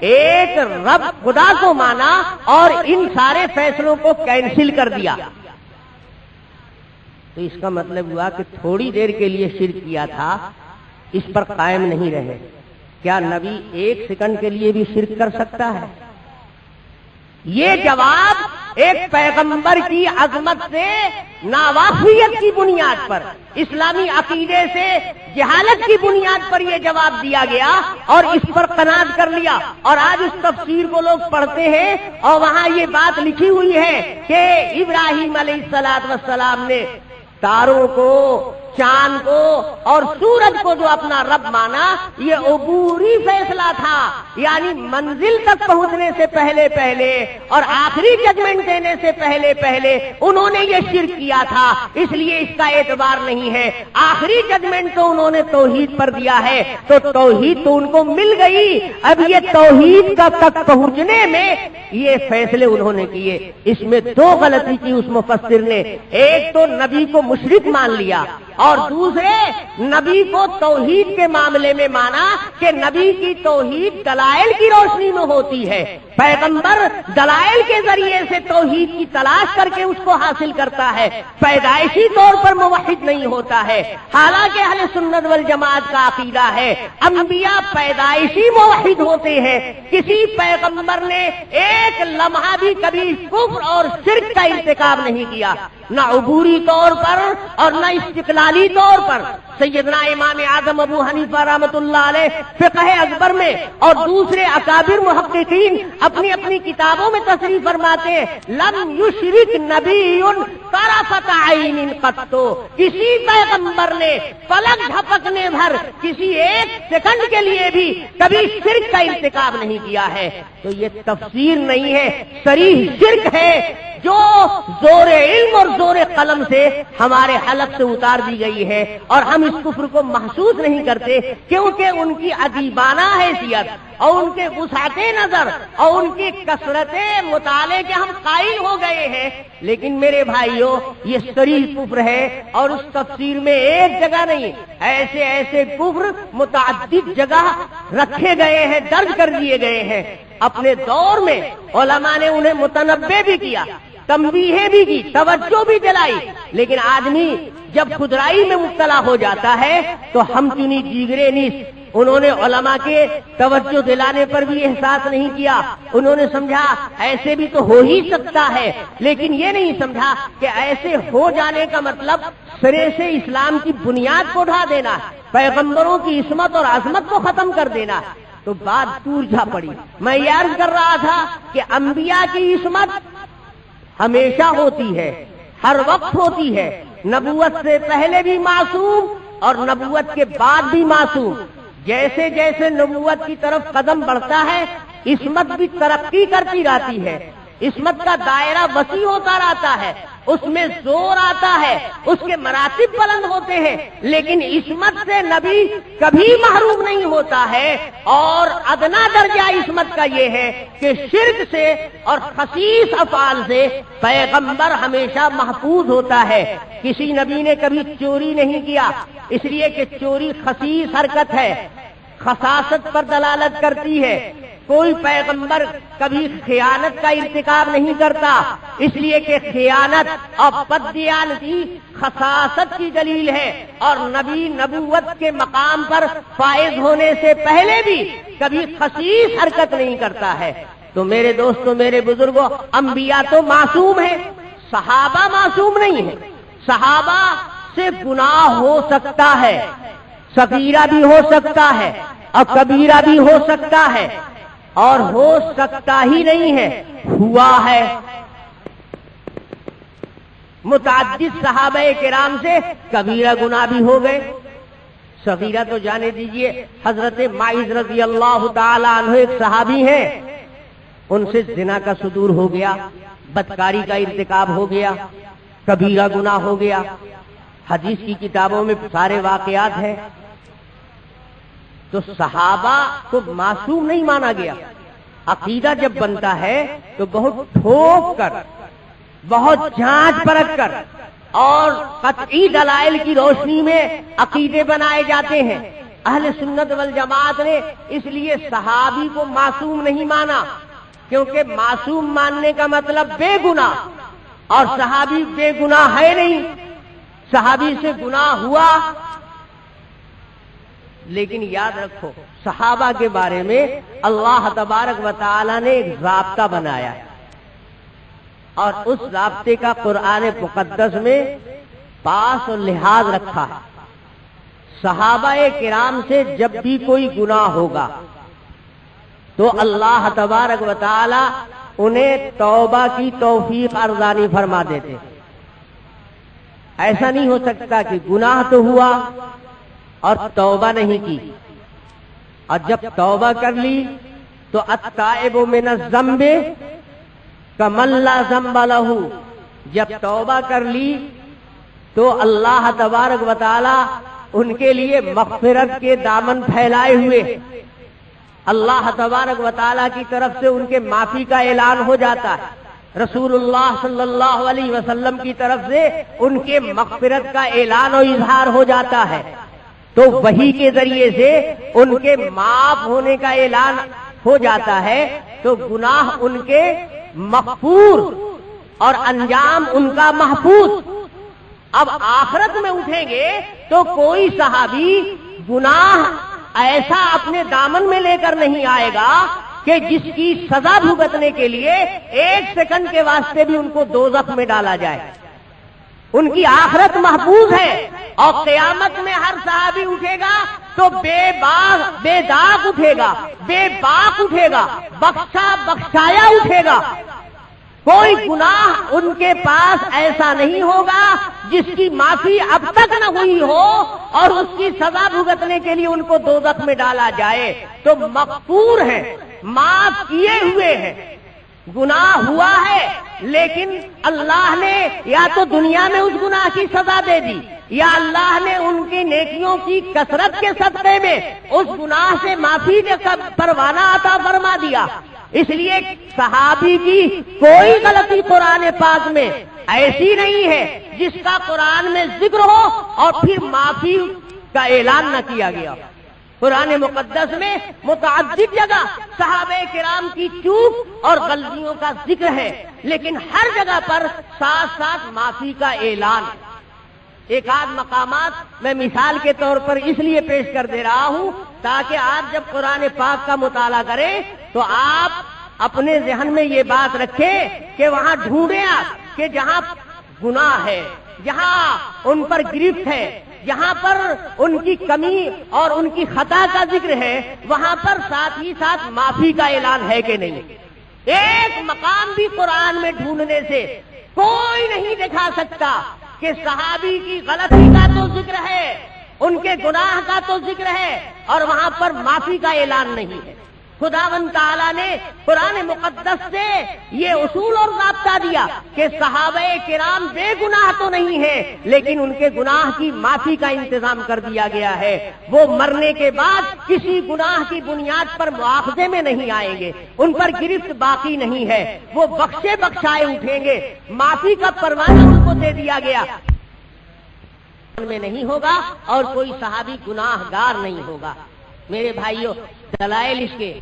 ایک رب خدا کو مانا اور ان سارے فیصلوں کو کینسل کر دیا، تو اس کا مطلب ہوا کہ تھوڑی دیر کے لیے شرک کیا تھا، اس پر قائم نہیں رہے۔ کیا نبی ایک سیکنڈ کے لیے بھی شرک کر سکتا ہے؟ یہ جواب ایک پیغمبر کی عظمت سے ناواقفیت کی بنیاد پر، اسلامی عقیدے سے جہالت کی بنیاد پر یہ جواب دیا گیا اور اس پر قناعت کر لیا۔ اور آج اس تفسیر کو لوگ پڑھتے ہیں اور وہاں یہ بات لکھی ہوئی ہے کہ ابراہیم علیہ السلام نے تاروں کو، چاند کو اور سورج کو جو اپنا رب مانا، یہ عبوری فیصلہ تھا، یعنی منزل تک پہنچنے سے پہلے پہلے اور آخری ججمنٹ دینے سے پہلے پہلے انہوں نے یہ شرک کیا تھا، اس لیے اس کا اعتبار نہیں ہے۔ آخری ججمنٹ تو انہوں نے توحید پر دیا ہے، تو توحید تو ان کو مل گئی، اب یہ توحید کا تک پہنچنے میں یہ فیصلے انہوں نے کیے۔ اس میں دو غلطی کی اس مفسر نے، ایک تو نبی کو مشرک مان لیا اور دوسرے نبی کو توحید کے معاملے میں مانا کہ نبی کی توحید دلائل کی روشنی میں ہوتی ہے، پیغمبر دلائل کے ذریعے سے توحید کی تلاش کر کے اس کو حاصل کرتا ہے، پیدائشی طور پر موحد نہیں ہوتا ہے۔ حالانکہ اہل سنت والجماعت کا عقیدہ ہے انبیاء پیدائشی موحد ہوتے ہیں، کسی پیغمبر نے ایک لمحہ بھی کبھی کفر اور شرک کا ارتکاب نہیں کیا، نہ عبوری طور پر اور نہ استقلالی طور پر۔ سیدنا امام اعظم ابو حنیفہ رحمۃ اللہ علیہ فقہ اکبر میں اور دوسرے اکابر محققین اپنی اپنی کتابوں میں تصریح فرماتے ہیں، لم یشرک نبی طرفۃ عین قط، کسی پیغمبر نے پلک جھپکنے بھر کسی ایک سیکنڈ کے لیے بھی کبھی شرک کا ارتکاب نہیں کیا ہے۔ تو یہ تفسیر نہیں ہے، صریح شرک ہے جو زور علم اور زور قلم سے ہمارے حلق سے اتار دی گئی ہے، اور ہم اس کفر کو محسوس نہیں کرتے کیونکہ ان کی ادیبانہ حیثیت اور ان کے وسعت نظر اور ان کی کثرت مطالعے کے ہم قائل ہو گئے ہیں۔ لیکن میرے بھائیوں، یہ صریح کفر ہے اور اس تفسیر میں ایک جگہ نہیں، ایسے ایسے کفر متعدد جگہ رکھے گئے ہیں، درج کر دیے گئے ہیں۔ اپنے دور میں علماء نے انہیں متنبہ بھی کیا، تنبیہیں بھی کی، توجہ بھی دلائی، لیکن آدمی جب خدرائی میں مبتلا ہو جاتا ہے تو ہم چنی جیگرے نیس۔ انہوں نے علماء کے توجہ دلانے پر بھی احساس نہیں کیا، انہوں نے سمجھا ایسے بھی تو ہو ہی سکتا ہے، لیکن یہ نہیں سمجھا کہ ایسے ہو جانے کا مطلب سرے سے اسلام کی بنیاد کو ڈھا دینا، پیغمبروں کی عصمت اور عظمت کو ختم کر دینا۔ تو بات دور جا پڑی۔ میں یہ عرض کر رہا تھا کہ انبیاء کی عصمت ہمیشہ ہوتی ہے، ہر وقت ہوتی ہے، نبوت سے پہلے بھی معصوم اور نبوت کے بعد بھی معصوم۔ جیسے جیسے نبوت کی طرف قدم بڑھتا ہے، عصمت بھی ترقی کرتی رہتی ہے، عصمت کا دائرہ وسیع ہوتا رہتا ہے، اس میں زور آتا ہے، اس کے مراتب بلند ہوتے ہیں، لیکن عصمت سے نبی کبھی محروم نہیں ہوتا ہے۔ اور ادنا درجہ عصمت کا یہ ہے کہ شرک سے اور خسیس افعال سے پیغمبر ہمیشہ محفوظ ہوتا ہے۔ کسی نبی نے کبھی چوری نہیں کیا، اس لیے کہ چوری خسیس حرکت ہے، خساست پر دلالت کرتی ہے۔ کوئی پیغمبر کبھی خیانت کا ارتکاب نہیں کرتا، اس لیے کہ خیانت اور بددیانتی خساست کی دلیل ہے، اور نبی نبوت کے مقام پر فائز ہونے سے پہلے بھی کبھی خسیس حرکت نہیں کرتا ہے۔ تو میرے دوستوں، میرے بزرگوں، انبیاء تو معصوم ہیں، صحابہ معصوم نہیں ہیں۔ صحابہ سے گناہ ہو سکتا ہے، صغیرہ بھی ہو سکتا ہے اور کبیرہ بھی ہو سکتا ہے، اور ہو سکتا ہی نہیں ہے، ہوا ہے۔ متعدد صحابہ کرام سے کبیرہ گناہ بھی ہو گئے، صغیرہ تو جانے دیجئے۔ حضرت معاذ رضی اللہ تعالی عنہ ایک صحابی ہیں، ان سے زنا کا صدور ہو گیا، بدکاری کا ارتکاب ہو گیا، کبیرہ گناہ ہو گیا۔ حدیث کی کتابوں میں سارے واقعات ہیں۔ تو صحابہ کو معصوم نہیں مانا گیا۔ عقیدہ جب بنتا ہے تو بہت ٹھوک کر، بہت جانچ پرکھ کر اور قطعی دلائل کی روشنی میں عقیدے بنائے جاتے ہیں۔ اہل سنت والجماعت نے اس لیے صحابی کو معصوم نہیں مانا، کیونکہ معصوم ماننے کا مطلب بے گناہ، اور صحابی بے گناہ ہے نہیں، صحابی سے گناہ ہوا۔ لیکن یاد رکھو صحابہ کے بارے میں اللہ تبارک و تعالی نے ایک ضابطہ بنایا ہے، اور اس ضابطے کا قرآن مقدس میں پاس اور لحاظ رکھا ہے۔ صحابہ کرام سے جب بھی کوئی گناہ ہوگا تو اللہ تبارک و تعالی انہیں توبہ کی توفیق ارزانی فرما دیتے۔ ایسا نہیں ہو سکتا کہ گناہ تو ہوا اور توبہ نہیں کی، اور جب توبہ کر لی تو التائب من الذنب کمن لا ذنب لہ، جب توبہ کر لی تو اللہ تبارک و تعالی ان کے لیے مغفرت کے دامن پھیلائے ہوئے، اللہ تبارک و تعالی کی طرف سے ان کے معافی کا اعلان ہو جاتا ہے، رسول اللہ صلی اللہ علیہ وسلم کی طرف سے ان کے مغفرت کا اعلان و اظہار ہو جاتا ہے، تو وحی کے ذریعے سے ان کے معاف ہونے کا اعلان ہو جاتا ہے، تو گناہ ان کے مغفور اور انجام ان کا محفوظ۔ اب آخرت میں اٹھیں گے تو کوئی صحابی گناہ ایسا اپنے دامن میں لے کر نہیں آئے گا کہ جس کی سزا بھگتنے کے لیے 1 سیکنڈ کے واسطے بھی ان کو دوزخ میں ڈالا جائے۔ ان کی آخرت محفوظ ہے، اور قیامت میں ہر صحابی اٹھے گا تو بے داغ اٹھے گا، بے باک اٹھے گا، بخشایا اٹھے گا۔ کوئی گناہ ان کے پاس ایسا نہیں ہوگا جس کی معافی اب تک نہ ہوئی ہو اور اس کی سزا بھگتنے کے لیے ان کو دوزخ میں ڈالا جائے۔ تو مغفور ہیں، معاف کیے ہوئے ہیں، گناہ ہوا ہے لیکن اللہ نے یا تو دنیا میں اس گناہ کی سزا دے دی، یا اللہ نے ان کی نیکیوں کی کثرت کے صدقے میں اس گناہ سے معافی کا پروانہ عطا فرما دیا۔ اس لیے صحابی کی کوئی غلطی قرآن پاک میں ایسی نہیں ہے جس کا قرآن میں ذکر ہو اور پھر معافی کا اعلان نہ کیا گیا۔ قرآن مقدس میں متعدد جگہ صحابہ کرام کی چوک اور غلطیوں کا ذکر ہے، لیکن ہر جگہ پر ساتھ ساتھ معافی کا اعلان۔ ایک آدھ مقامات میں مثال کے طور پر اس لیے پیش کر دے رہا ہوں تاکہ آپ جب قرآن پاک کا مطالعہ کریں تو آپ اپنے ذہن میں یہ بات رکھیں کہ وہاں ڈھونڈیں آپ کہ جہاں گناہ ہے، جہاں ان پر گرفت ہے، جہاں پر ان کی کمی اور ان کی خطا کا ذکر ہے، وہاں پر ساتھ ہی ساتھ معافی کا اعلان ہے کہ نہیں۔ ایک مقام بھی قرآن میں ڈھونڈنے سے کوئی نہیں دکھا سکتا کہ صحابی کی غلطی کا تو ذکر ہے، ان کے گناہ کا تو ذکر ہے، اور وہاں پر معافی کا اعلان نہیں ہے۔ خداوند تعالیٰ نے قرآن مقدس سے یہ اصول اور ضابطہ دیا کہ صحابہ کرام بے گناہ تو نہیں ہیں، لیکن ان کے گناہ کی معافی کا انتظام کر دیا گیا ہے۔ وہ مرنے کے بعد کسی گناہ کی بنیاد پر مواخذے میں نہیں آئیں گے، ان پر گرفت باقی نہیں ہے، وہ بخشے بخشائے اٹھیں گے، معافی کا پروانہ ان کو دے دیا گیا میں نہیں ہوگا، اور کوئی صحابی گناہ گار نہیں ہوگا۔ میرے بھائیوں، دلائل اس کے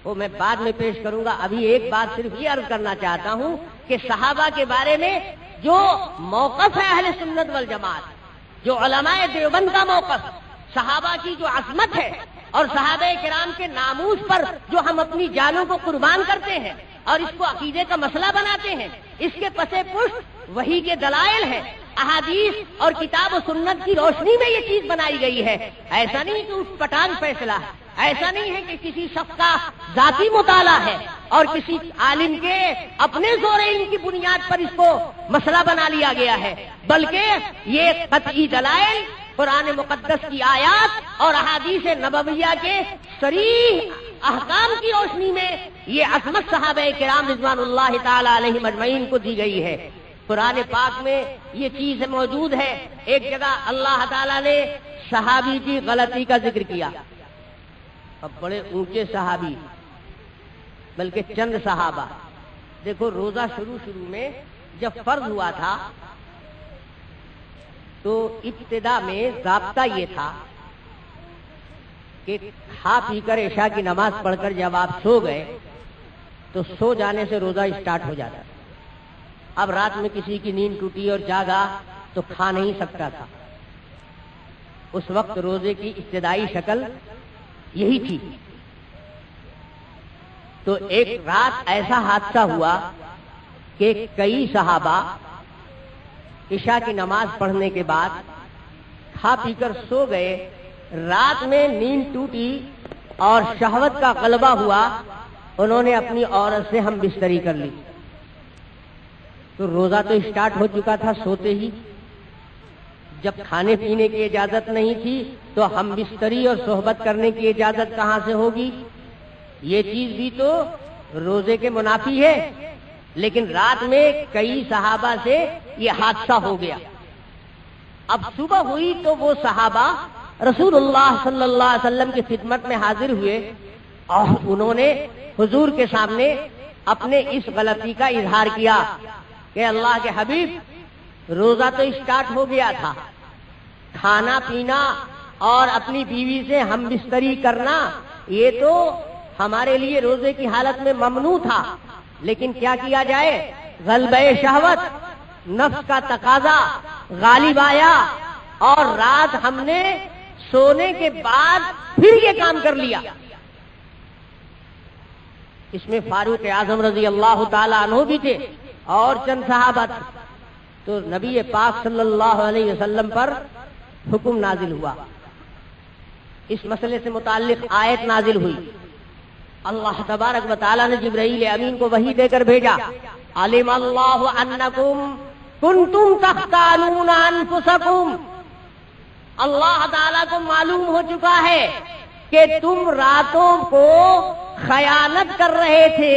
وہ میں بعد میں پیش کروں گا، ابھی ایک بات صرف یہ عرض کرنا چاہتا ہوں کہ صحابہ کے بارے میں جو موقف ہے اہل سنت والجماعت، جو علماء دیوبند کا موقف، صحابہ کی جو عظمت ہے اور صحابہ کرام کے ناموس پر جو ہم اپنی جانوں کو قربان کرتے ہیں اور اس کو عقیدے کا مسئلہ بناتے ہیں، اس کے پس پشت وحی کے دلائل ہیں، احادیث اور کتاب و سنت کی روشنی میں یہ چیز بنائی گئی ہے۔ ایسا نہیں کہ اٹھ پٹانگ فیصلہ ہے، ایسا نہیں ہے کہ کسی شخص کا ذاتی مطالعہ ہے اور کسی عالم کے اپنے زور علم کی بنیاد پر اس کو مسئلہ بنا لیا گیا ہے، بلکہ یہ قطعی دلائل قرآن مقدس کی آیات اور احادیث نبویہ کے صریح احکام کی روشنی میں یہ عظمت صحابہ کرام رضوان اللہ تعالی علیہم اجمعین کو دی گئی ہے۔ قرآن پاک میں یہ چیز موجود ہے۔ ایک جگہ اللہ تعالیٰ نے صحابی کی غلطی کا ذکر کیا، اب بڑے اونچے صحابی بلکہ چند صحابہ، دیکھو روزہ شروع میں جب فرض ہوا تھا تو ابتدا میں ضابطہ یہ تھا کہ کھا پی کر عشاء کی نماز پڑھ کر جب آپ سو گئے تو سو جانے سے روزہ اسٹارٹ ہو جاتا. اب رات میں کسی کی نیند ٹوٹی اور جاگا تو کھا نہیں سکتا تھا. اس وقت روزے کی ابتدائی شکل یہی تھی. تو ایک رات ایسا حادثہ ہوا کہ کئی صحابہ عشاء کی نماز پڑھنے کے بعد کھا پی کر سو گئے. رات میں نیند ٹوٹی اور شہوت کا غلبہ ہوا, انہوں نے اپنی عورت سے ہم بستری کر لی. تو روزہ تو اسٹارٹ ہو چکا تھا سوتے ہی. جب کھانے پینے کی اجازت نہیں تھی تو ہم بستری اور صحبت کرنے کی اجازت کہاں سے ہوگی؟ یہ چیز بھی تو روزے کے منافی ہے. لیکن رات میں کئی صحابہ سے یہ حادثہ ہو گیا. اب صبح ہوئی تو وہ صحابہ رسول اللہ صلی اللہ علیہ وسلم کی خدمت میں حاضر ہوئے اور انہوں نے حضور کے سامنے اپنے اس غلطی کا اظہار کیا کہ اللہ کے حبیب روزہ تو اسٹارٹ ہو گیا تھا, کھانا پینا اور اپنی بیوی سے ہم بستری کرنا یہ تو ہمارے لیے روزے کی حالت میں ممنوع تھا, لیکن کیا کیا جائے, غلبہ شہوت, نفس کا تقاضا غالب آیا اور رات ہم نے سونے کے بعد پھر یہ کام کر لیا. اس میں فاروق اعظم رضی اللہ تعالی عنہ بھی تھے اور چند صحابہ تھے. تو نبی پاک صلی اللہ علیہ وسلم پر حکم نازل ہوا, اس مسئلے سے متعلق آیت نازل ہوئی. اللہ تبارک و تعالی نے جبرائیل امین کو وحی دے کر بھیجا, علم اللہ انکم کنتم تختانون انفسکم. اللہ تعالیٰ کو معلوم ہو چکا ہے کہ تم راتوں کو خیانت کر رہے تھے.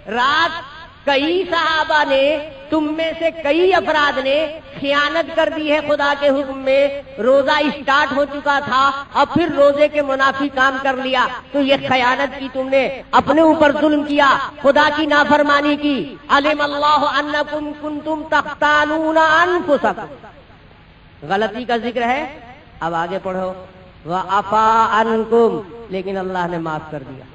رات کئی صحابہ نے, تم میں سے کئی افراد نے خیانت کر دی ہے خدا کے حکم میں. روزہ اسٹارٹ ہو چکا تھا اور پھر روزے کے منافی کام کر لیا. تو یہ خیانت کی, تم نے اپنے اوپر ظلم کیا, خدا کی نافرمانی کی. علم اللہ انکم کنتم تختانون انفسکم, غلطی کا ذکر ہے. اب آگے پڑھو, وعفا عنکم, لیکن اللہ نے معاف کر دیا.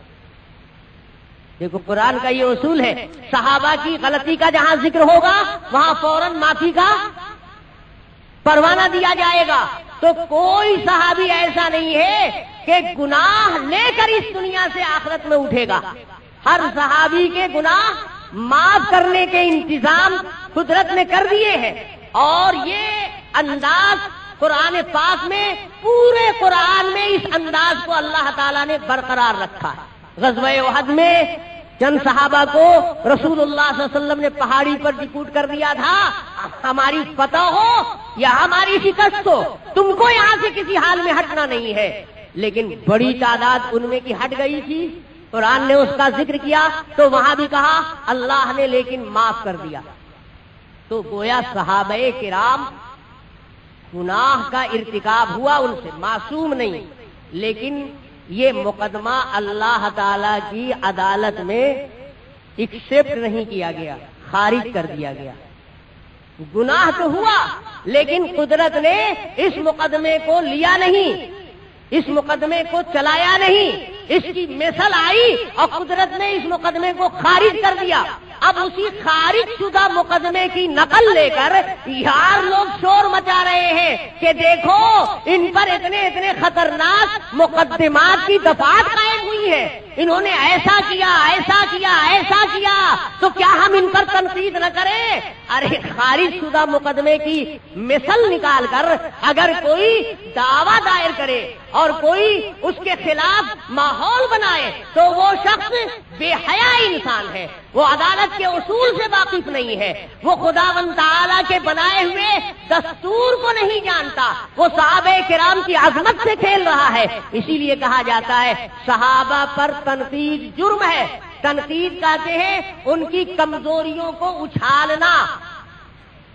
دیکھو قرآن کا یہ اصول ہے, صحابہ کی غلطی کا جہاں ذکر ہوگا وہاں فوراً معافی کا پروانہ دیا جائے گا. تو کوئی صحابی ایسا نہیں ہے کہ گناہ لے کر اس دنیا سے آخرت میں اٹھے گا. ہر صحابی کے گناہ معاف کرنے کے انتظام قدرت نے کر دیے ہیں. اور یہ انداز قرآن پاک میں, پورے قرآن میں اس انداز کو اللہ تعالیٰ نے برقرار رکھا ہے. غزوہ احد میں چند صحابہ کو رسول اللہ صلی اللہ علیہ وسلم نے پہاڑی پر ڈپوٹ کر دیا تھا, ہماری فتح ہو یا ہماری شکست ہو, تم کو یہاں سے کسی حال میں ہٹنا نہیں ہے. لیکن بڑی تعداد ان میں کی ہٹ گئی تھی. قرآن نے اس کا ذکر کیا تو وہاں بھی کہا اللہ نے لیکن معاف کر دیا. تو گویا صحابہ کرام گناہ کا ارتکاب ہوا, ان سے معصوم نہیں, لیکن یہ مقدمہ اللہ تعالی کی عدالت میں ایکسپٹ نہیں کیا گیا, خارج کر دیا گیا. گناہ تو ہوا لیکن قدرت نے اس مقدمے کو لیا نہیں, اس مقدمے کو چلایا نہیں. اس کی مثل آئی اور قدرت نے اس مقدمے کو خارج کر دیا. اب اسی خارج شدہ مقدمے کی نقل لے کر یار لوگ شور مچا رہے ہیں کہ دیکھو ان پر اتنے اتنے خطرناک مقدمات کی دفعات قائم ہوئی ہیں, انہوں نے ایسا کیا ایسا کیا ایسا کیا, تو کیا ہم ان پر تنقید نہ کریں؟ ارے خارج شدہ مقدمے کی مثل نکال کر اگر کوئی دعویٰ دائر کرے اور کوئی اس کے خلاف ماحول بنائے تو وہ شخص بے حیا انسان ہے, وہ عدالت کے اصول سے واقف نہیں ہے, وہ خداوند تعالیٰ کے بنائے ہوئے دستور کو نہیں جانتا, وہ صحابہ کرام کی عظمت سے کھیل رہا ہے. اسی لیے کہا جاتا ہے صحابہ پر تنقید جرم ہے. تنقید کہتے ہیں ان کی کمزوریوں کو اچھالنا.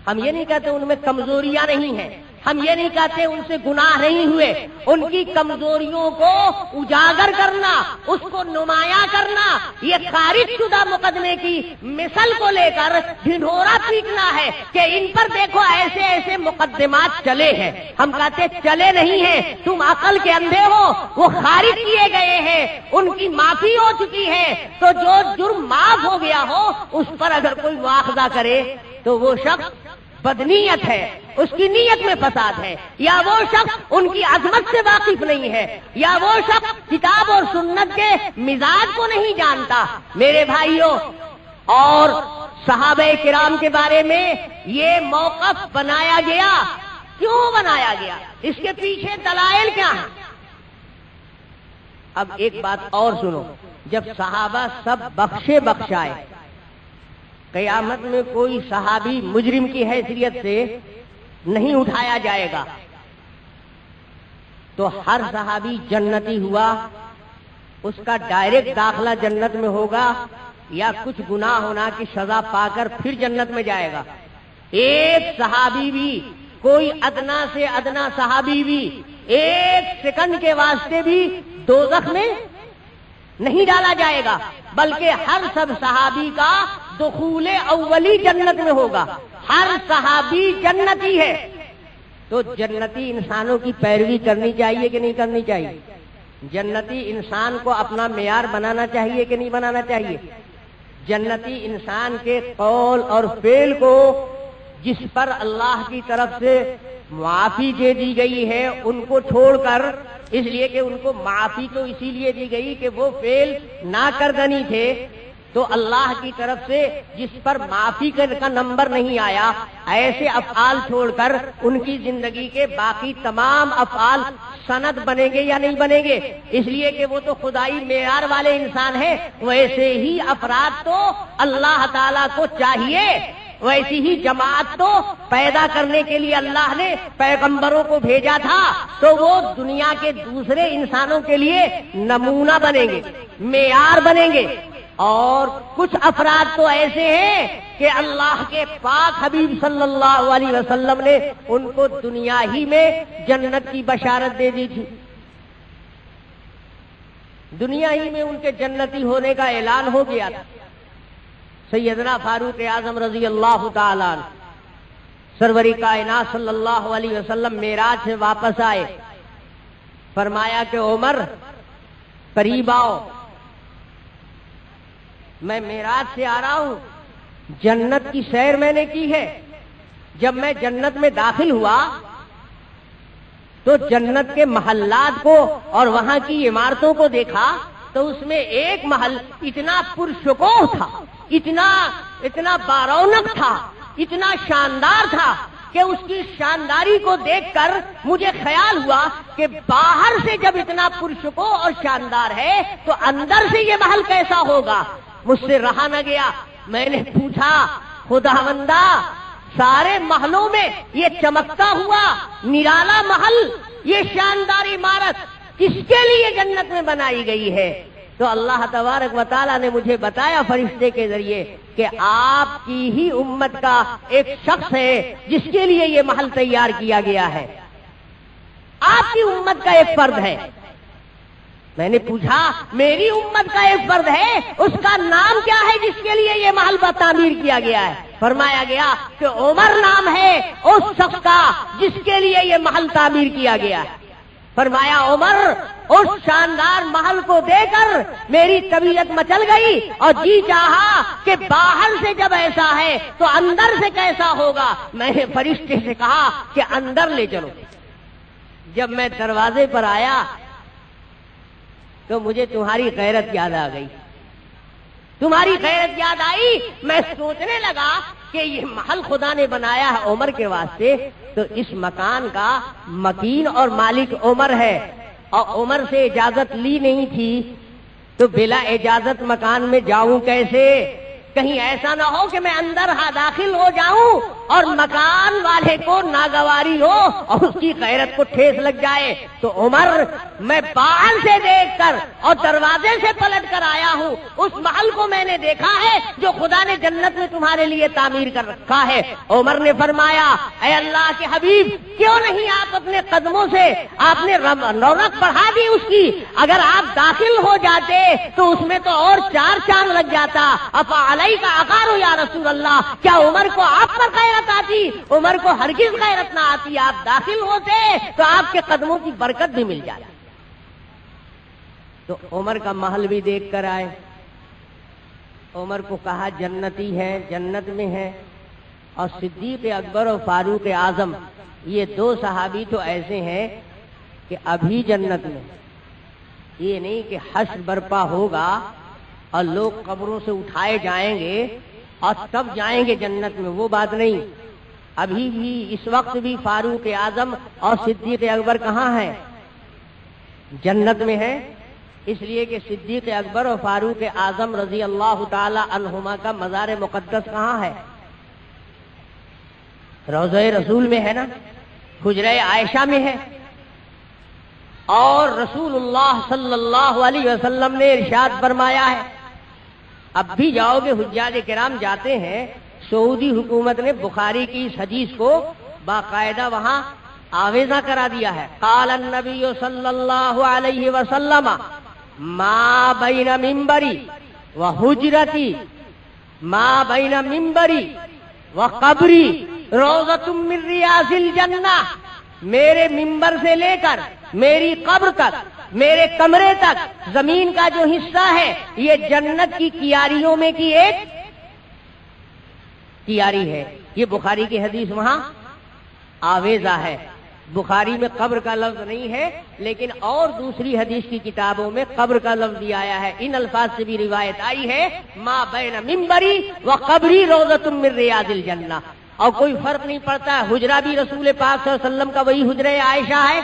ہم یہ نہیں کہتے ان میں کمزوریاں نہیں ہیں, ہم یہ نہیں کہتے ان سے گناہ نہیں ہوئے, ان کی کمزوریوں کو اجاگر کرنا, اس کو نمایاں کرنا, یہ خارج شدہ مقدمے کی مثل کو لے کر ڈھنڈورا پیٹنا ہے کہ ان پر دیکھو ایسے ایسے مقدمات چلے ہیں. ہم کہتے چلے نہیں ہیں, تم عقل کے اندھے ہو. وہ خارج کیے گئے ہیں, ان کی معافی ہو چکی ہے. تو جو جرم معاف ہو گیا ہو اس پر اگر کوئی مواخذہ کرے تو وہ شخص بدنیت ہے, اس کی نیت میں فساد ہے, یا وہ شخص ان کی عظمت سے واقف نہیں ہے, یا وہ شخص کتاب اور سنت کے مزاج کو نہیں جانتا. میرے بھائیوں, اور صحابہ کرام کے بارے میں یہ موقف بنایا گیا, کیوں بنایا گیا, اس کے پیچھے دلائل کیا ہیں؟ اب ایک بات اور سنو, جب صحابہ سب بخشے بخشائے, قیامت میں کوئی صحابی مجرم کی حیثیت سے نہیں اٹھایا جائے گا, تو ہر صحابی جنتی ہوا, اس کا ڈائریکٹ داخلہ جنت میں ہوگا یا کچھ گناہ ہونا کی سزا پا کر پھر جنت میں جائے گا؟ ایک صحابی بھی, کوئی ادنا سے ادنا صحابی بھی ایک سیکنڈ کے واسطے بھی دوزخ میں نہیں ڈالا جائے گا, بلکہ ہر سب صحابی کا دخول اولی جنت میں ہوگا. ہر صحابی جنتی ہے. تو جنتی انسانوں کی پیروی کرنی چاہیے کہ نہیں کرنی چاہیے؟ جنتی انسان کو اپنا معیار بنانا چاہیے کہ نہیں بنانا چاہیے؟ جنتی انسان کے قول اور فعل کو, جس پر اللہ کی طرف سے معافی دے دی گئی ہے, ان کو چھوڑ کر, اس لیے کہ ان کو معافی تو اسی لیے دی گئی کہ وہ فعل ناکردنی تھے, تو اللہ کی طرف سے جس پر معافی کا نمبر نہیں آیا, ایسے افعال چھوڑ کر ان کی زندگی کے باقی تمام افعال سند بنیں گے یا نہیں بنیں گے؟ اس لیے کہ وہ تو خدائی معیار والے انسان ہیں. ویسے ہی افراد تو اللہ تعالیٰ کو چاہیے, ویسی ہی جماعت تو پیدا کرنے کے لیے اللہ نے پیغمبروں کو بھیجا تھا, تو وہ دنیا کے دوسرے انسانوں کے لیے نمونہ بنیں گے, معیار بنیں گے. اور کچھ افراد تو ایسے ہیں کہ اللہ کے پاک حبیب صلی اللہ علیہ وسلم نے ان کو دنیا ہی میں جنت کی بشارت دے دی تھی. دنیا ہی میں ان کے جنتی ہونے کا اعلان ہو گیا تھا. سیدنا فاروق اعظم رضی اللہ تعالیٰ عنہ, سرور کائنات صلی اللہ علیہ وسلم معراج سے واپس آئے, فرمایا کہ عمر قریب آؤ, میں معراج سے آ رہا ہوں, جنت کی سیر میں نے کی ہے. جب میں جنت میں داخل ہوا تو جنت کے محلات کو اور وہاں کی عمارتوں کو دیکھا, تو اس میں ایک محل اتنا پرشکوہ تھا, اتنا بارونق تھا, اتنا شاندار تھا کہ اس کی شانداری کو دیکھ کر مجھے خیال ہوا کہ باہر سے جب اتنا پرشکوہ اور شاندار ہے تو اندر سے یہ محل کیسا ہوگا. مجھ سے رہا نہ گیا, میں نے پوچھا, خداوندا سارے محلوں میں یہ چمکتا ہوا نرالا محل, یہ شاندار عمارت کس کے لیے جنت میں بنائی گئی ہے؟ تو اللہ تبارک و تعالیٰ نے مجھے بتایا فرشتے کے ذریعے کہ آپ کی ہی امت کا ایک شخص ہے جس کے لیے یہ محل تیار کیا گیا ہے, آپ کی امت کا ایک فرد ہے. میں نے پوچھا, میری امت کا ایک فرد ہے, اس کا نام کیا ہے جس کے لیے یہ محل تعمیر کیا گیا ہے؟ فرمایا گیا کہ عمر نام ہے اس شخص کا جس کے لیے یہ محل تعمیر کیا گیا ہے. فرمایا عمر, اس شاندار محل کو دیکھ کر میری طبیعت مچل گئی اور جی چاہا کہ باہر سے جب ایسا ہے تو اندر سے کیسا ہوگا. میں نے فرشتے سے کہا کہ اندر لے چلو. جب میں دروازے پر آیا تو مجھے تمہاری غیرت یاد آ گئی, تمہاری غیرت یاد آئی. میں سوچنے لگا کہ یہ محل خدا نے بنایا ہے عمر کے واسطے, تو اس مکان کا مکین اور مالک عمر ہے, اور عمر سے اجازت لی نہیں تھی, تو بلا اجازت مکان میں جاؤں کیسے؟ کہیں ایسا نہ ہو کہ میں اندر داخل ہو جاؤں اور مکان والے کو ناگواری ہو اور اس کی غیرت کو ٹھیس لگ جائے. تو عمر, میں باہر سے دیکھ کر اور دروازے سے پلٹ کر آیا ہوں, اس محل کو میں نے دیکھا ہے جو خدا نے جنت میں تمہارے لیے تعمیر کر رکھا ہے. عمر نے فرمایا, اے اللہ کے حبیب, کیوں نہیں آپ اپنے قدموں سے آپ نے رونق بڑھا دی اس کی, اگر آپ داخل ہو جاتے تو اس میں تو اور 4 چاند لگ جاتا. افا علیہ کا آکار ہو یا رسول اللہ, کیا عمر کو آپ پر غیرت آتی، عمر کو ہرگز غیرت نہ آتی. آپ داخل ہوتے تو آپ کے قدموں کی برکت بھی مل جاتی. تو عمر کا محل بھی دیکھ کر آئے. عمر کو کہا جنتی ہے، جنت میں ہے. اور صدیق اکبر اور فاروق اعظم یہ دو صحابی تو ایسے ہیں کہ ابھی جنت میں. یہ نہیں کہ حشر برپا ہوگا اور لوگ قبروں سے اٹھائے جائیں گے اور تب جائیں گے جنت میں، وہ بات نہیں. ابھی بھی اس وقت بھی فاروق اعظم اور صدیق اکبر کہاں ہیں؟ جنت میں ہے. اس لیے کہ صدیق اکبر اور فاروق اعظم رضی اللہ تعالی عنہما کا مزار مقدس کہاں ہے؟ روضہ رسول میں ہے نا، حجرہ عائشہ میں ہے. اور رسول اللہ صلی اللہ علیہ وسلم نے ارشاد فرمایا ہے، اب بھی جاؤ گے، حجاج کرام جاتے ہیں. سعودی حکومت نے بخاری کی اس حدیث کو باقاعدہ وہاں آویزہ کرا دیا ہے. قال النبی صلی اللہ علیہ وسلم ما بین منبری و حجرتی ما بین منبری و قبری روضۃ من ریاض الجنہ. میرے منبر سے لے کر میری قبر تک، میرے کمرے تک زمین کا جو حصہ ہے یہ جنت کی کیاریوں میں کی ایک کیاری ہے. یہ بخاری کی حدیث وہاں آویزہ ہے. بخاری میں قبر کا لفظ نہیں ہے، لیکن اور دوسری حدیث کی کتابوں میں قبر کا لفظ بھی آیا ہے. ان الفاظ سے بھی روایت آئی ہے ما بین منبری و قبری روضۃ من ریاض الجنہ. اور کوئی فرق نہیں پڑتا، حجرہ بھی رسول پاک صلی اللہ علیہ وسلم کا وہی حجرہ عائشہ ہے.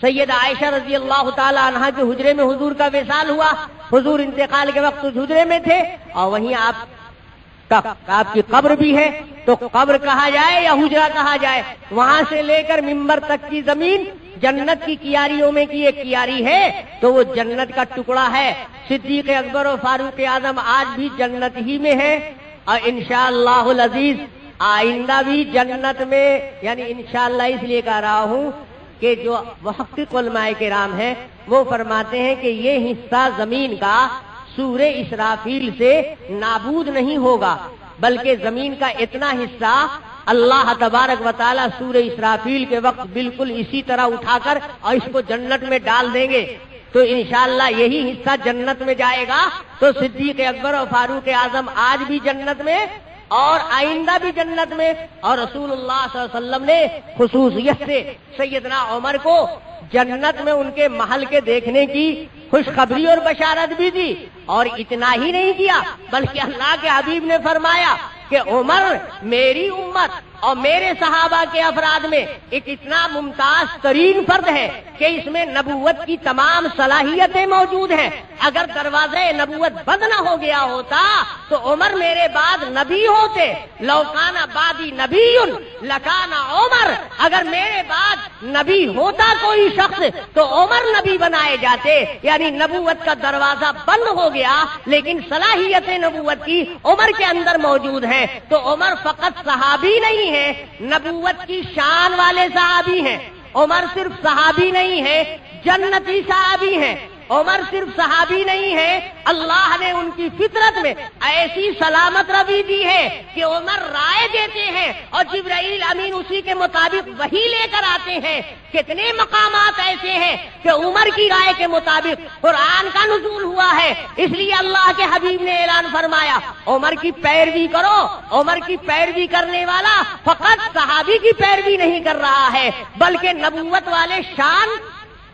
سیدہ عائشہ رضی اللہ تعالی عنہا کے حجرے میں حضور کا وصال ہوا. حضور انتقال کے وقت اس حجرے میں تھے اور وہیں آپ کی قبر بھی ہے. تو قبر کہا جائے یا حجرہ کہا جائے، وہاں سے لے کر منبر تک کی زمین جنت کی کیاریوں میں کی ایک کیاری ہے. تو وہ جنت کا ٹکڑا ہے. صدیق اکبر اور فاروق اعظم آج بھی جنت ہی میں ہیں اور انشاءاللہ العزیز آئندہ بھی جنت میں. یعنی انشاءاللہ اس لیے کہہ رہا ہوں کہ جو محقق علماء کرام ہیں وہ فرماتے ہیں کہ یہ حصہ زمین کا سورہ اسرافیل سے نابود نہیں ہوگا، بلکہ زمین کا اتنا حصہ اللہ تبارک و تعالی سورہ اسرافیل کے وقت بالکل اسی طرح اٹھا کر اور اس کو جنت میں ڈال دیں گے. تو انشاءاللہ یہی حصہ جنت میں جائے گا. تو صدیق اکبر اور فاروق اعظم آج بھی جنت میں اور آئندہ بھی جنت میں. اور رسول اللہ صلی اللہ علیہ وسلم نے خصوصیت سے سیدنا عمر کو جنت میں ان کے محل کے دیکھنے کی خوشخبری اور بشارت بھی دی. اور اتنا ہی نہیں کیا بلکہ اللہ کے حبیب نے فرمایا کہ عمر میری امت اور میرے صحابہ کے افراد میں ایک اتنا ممتاز ترین فرد ہے کہ اس میں نبوت کی تمام صلاحیتیں موجود ہیں. اگر دروازے نبوت بند نہ ہو گیا ہوتا تو عمر میرے بعد نبی ہوتے. لو کان بعدی نبی لکان عمر. اگر میرے بعد نبی ہوتا کوئی شخص تو عمر نبی بنائے جاتے. یعنی نبوت کا دروازہ بند ہو گیا لیکن صلاحیتیں نبوت کی عمر کے اندر موجود ہیں. تو عمر فقط صحابی نہیں ہے، نبوت کی شان والے صحابی ہیں. عمر صرف صحابی نہیں ہے، جنتی صحابی ہیں. عمر صرف صحابی نہیں ہے، اللہ نے ان کی فطرت میں ایسی سلامت روی دی ہے کہ عمر رائے دیتے ہیں اور جبرائیل امین اسی کے مطابق وہی لے کر آتے ہیں. کتنے مقامات ایسے ہیں کہ عمر کی رائے کے مطابق قرآن کا نزول ہوا ہے. اس لیے اللہ کے حبیب نے اعلان فرمایا عمر کی پیروی کرو. عمر کی پیروی کرنے والا فقط صحابی کی پیروی نہیں کر رہا ہے بلکہ نبوت والے شان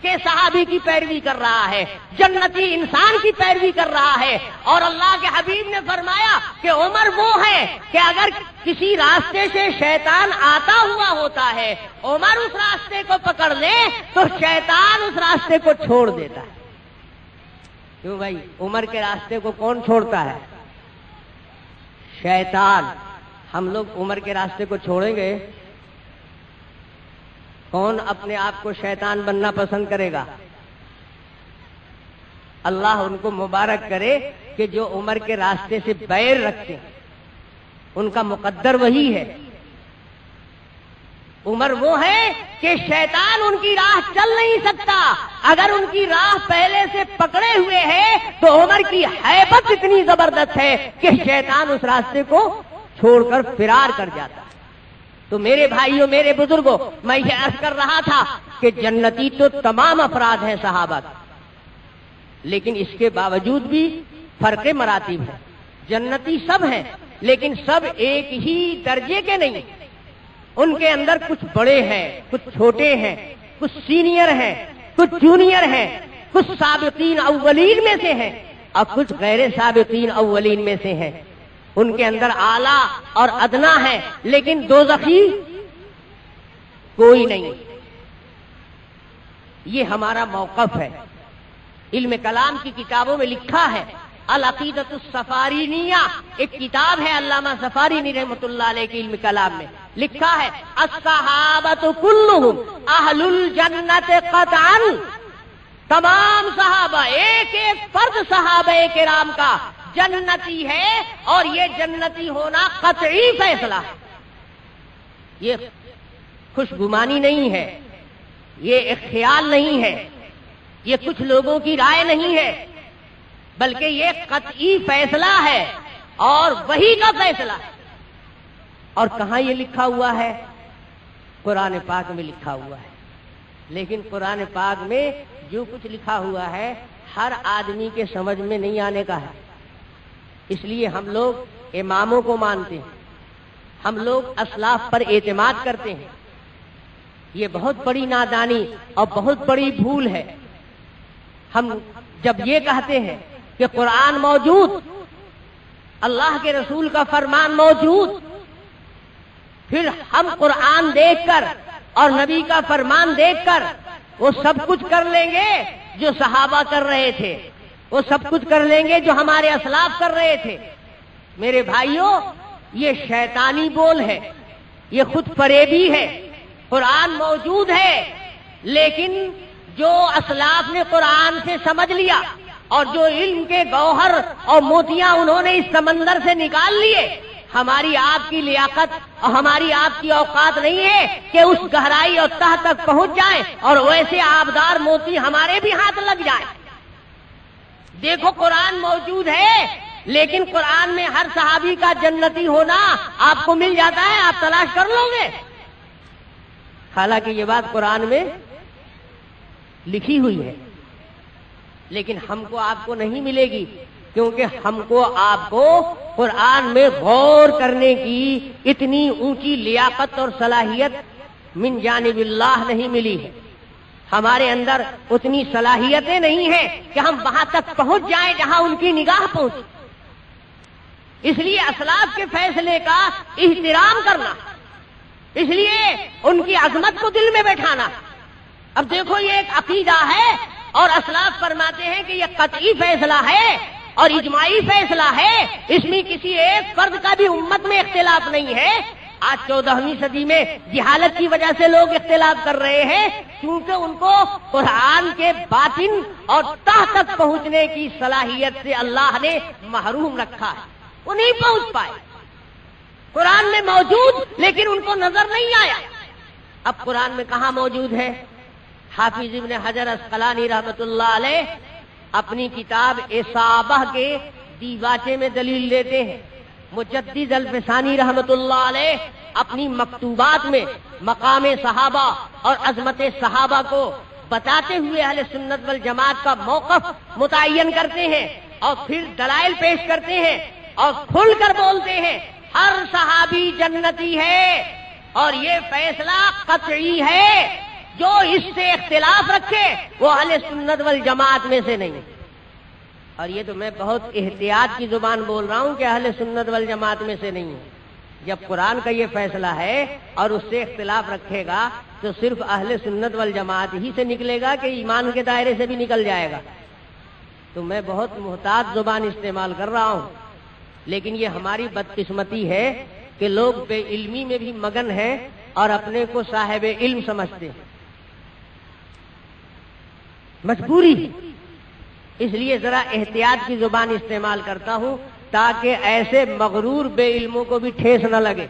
کہ صحابی کی پیروی کر رہا ہے، جنتی انسان کی پیروی کر رہا ہے. اور اللہ کے حبیب نے فرمایا کہ عمر وہ ہے کہ اگر کسی راستے سے شیطان آتا ہوا ہوتا ہے، عمر اس راستے کو پکڑ لے تو شیطان اس راستے کو چھوڑ دیتا ہے. کیوں بھائی؟ عمر کے راستے کو کون چھوڑتا ہے؟ شیطان. ہم لوگ عمر کے راستے کو چھوڑیں گے؟ کون اپنے آپ کو شیطان بننا پسند کرے گا؟ اللہ ان کو مبارک کرے کہ جو عمر کے راستے سے بیر رکھتے ہیں، ان کا مقدر وہی ہے. عمر وہ ہے کہ شیطان ان کی راہ چل نہیں سکتا. اگر ان کی راہ پہلے سے پکڑے ہوئے ہے تو عمر کی ہیبت اتنی زبردست ہے کہ شیطان اس راستے کو چھوڑ کر فرار کر جاتا ہے. تو میرے بھائیوں، میرے بزرگوں، میں یہ عرض کر رہا تھا کہ جنتی تو تمام افراد ہیں صحابہ، لیکن اس کے باوجود بھی فرق مراتب ہے۔ جنتی سب ہیں لیکن سب ایک ہی درجے کے نہیں، ان کے اندر کچھ بڑے ہیں، کچھ چھوٹے ہیں، کچھ سینئر ہیں، کچھ جونیئر ہیں، کچھ سابقین اولین میں سے ہیں اور کچھ غیر سابقین اولین میں سے ہیں۔ ان کے اندر اعلیٰ اور ادنا ہے لیکن دوزخی کوئی نہیں۔ یہ ہمارا موقف ہے۔ علم کلام کی کتابوں میں لکھا ہے، العقیدۃ السفارینیہ ایک کتاب ہے علامہ سفارینی رحمۃ اللہ علیہ کی علم کلام میں، لکھا ہے الصحابۃ کلھم اہل الجنۃ قطعا، تمام صحابہ ایک ایک فرد صحابہ کرام کا جنتی ہے اور یہ جنتی ہونا قطعی فیصلہ ہے۔ یہ خوش گمانی نہیں ہے، یہ ایک خیال نہیں ہے، یہ کچھ لوگوں کی رائے نہیں ہے، بلکہ یہ قطعی فیصلہ ہے اور وہی کا فیصلہ ہے۔ اور کہاں یہ لکھا ہوا ہے؟ قرآن پاک میں لکھا ہوا ہے۔ لیکن قرآن پاک میں جو کچھ لکھا ہوا ہے ہر آدمی کے سمجھ میں نہیں آنے کا ہے، اس لیے ہم لوگ اماموں کو مانتے ہیں، ہم لوگ اسلاف پر اعتماد کرتے ہیں۔ یہ بہت بڑی نادانی اور بہت بڑی بھول ہے۔ ہم جب یہ کہتے ہیں کہ قرآن موجود، اللہ کے رسول کا فرمان موجود، پھر ہم قرآن دیکھ کر اور نبی کا فرمان دیکھ کر وہ سب کچھ کر لیں گے جو صحابہ کر رہے تھے، وہ سب کچھ کر لیں گے جو ہمارے اسلاف کر رہے تھے۔ میرے بھائیوں، یہ شیطانی بول ہے، یہ خود فریبی ہے۔ قرآن موجود ہے لیکن جو اسلاف نے قرآن سے سمجھ لیا اور جو علم کے گوہر اور موتیاں انہوں نے اس سمندر سے نکال لیے، ہماری آپ کی لیاقت اور ہماری آپ کی اوقات نہیں ہے کہ اس گہرائی اور تہ تک پہنچ جائیں اور ویسے آبدار موتی ہمارے بھی ہاتھ لگ جائیں۔ دیکھو قرآن موجود ہے لیکن قرآن میں ہر صحابی کا جنتی ہونا آپ کو مل جاتا ہے، آپ تلاش کر لو گے۔ حالانکہ یہ بات قرآن میں لکھی ہوئی ہے لیکن ہم کو آپ کو نہیں ملے گی، کیونکہ ہم کو آپ کو قرآن میں غور کرنے کی اتنی اونچی لیاقت اور صلاحیت من جانب اللہ نہیں ملی ہے۔ ہمارے اندر اتنی صلاحیتیں نہیں ہیں کہ ہم وہاں تک پہنچ جائیں جہاں ان کی نگاہ پہنچے۔ اس لیے اسلاف کے فیصلے کا احترام کرنا، اس لیے ان کی عظمت کو دل میں بیٹھانا۔ اب دیکھو یہ ایک عقیدہ ہے اور اسلاف فرماتے ہیں کہ یہ قطعی فیصلہ ہے اور اجماعی فیصلہ ہے، اس میں کسی ایک فرد کا بھی امت میں اختلاف نہیں ہے۔ آج 14ویں صدی میں جہالت کی وجہ سے لوگ اختلاف کر رہے ہیں کیونکہ ان کو قرآن کے باطن اور تہ تک پہنچنے کی صلاحیت سے اللہ نے محروم رکھا ہے، وہ نہیں پہنچ پائے۔ قرآن میں موجود لیکن ان کو نظر نہیں آیا۔ اب قرآن میں کہاں موجود ہے؟ حافظ ابن حجر اسقلانی رحمۃ اللہ علیہ اپنی کتاب اصابہ کے دیباچے میں دلیل دیتے ہیں۔ مجدد الفسانی رحمۃ اللہ علیہ اپنی مکتوبات میں مقام صحابہ اور عظمت صحابہ کو بتاتے ہوئے اہل سنت والجماعت کا موقف متعین کرتے ہیں اور پھر دلائل پیش کرتے ہیں اور کھل کر بولتے ہیں ہر صحابی جنتی ہے اور یہ فیصلہ قطعی ہے، جو اس سے اختلاف رکھے وہ اہل سنت والجماعت میں سے نہیں۔ اور یہ تو میں بہت احتیاط کی زبان بول رہا ہوں کہ اہل سنت والجماعت میں سے نہیں ہے۔ جب قرآن کا یہ فیصلہ ہے اور اس سے اختلاف رکھے گا تو صرف اہل سنت والجماعت ہی سے نکلے گا کہ ایمان کے دائرے سے بھی نکل جائے گا۔ تو میں بہت محتاط زبان استعمال کر رہا ہوں، لیکن یہ ہماری بدقسمتی ہے کہ لوگ بے علمی میں بھی مگن ہیں اور اپنے کو صاحب علم سمجھتے ہیں۔ مجبوری، اس لیے ذرا احتیاط کی زبان استعمال کرتا ہوں تاکہ ایسے مغرور بے علموں کو بھی ٹھیس نہ لگے،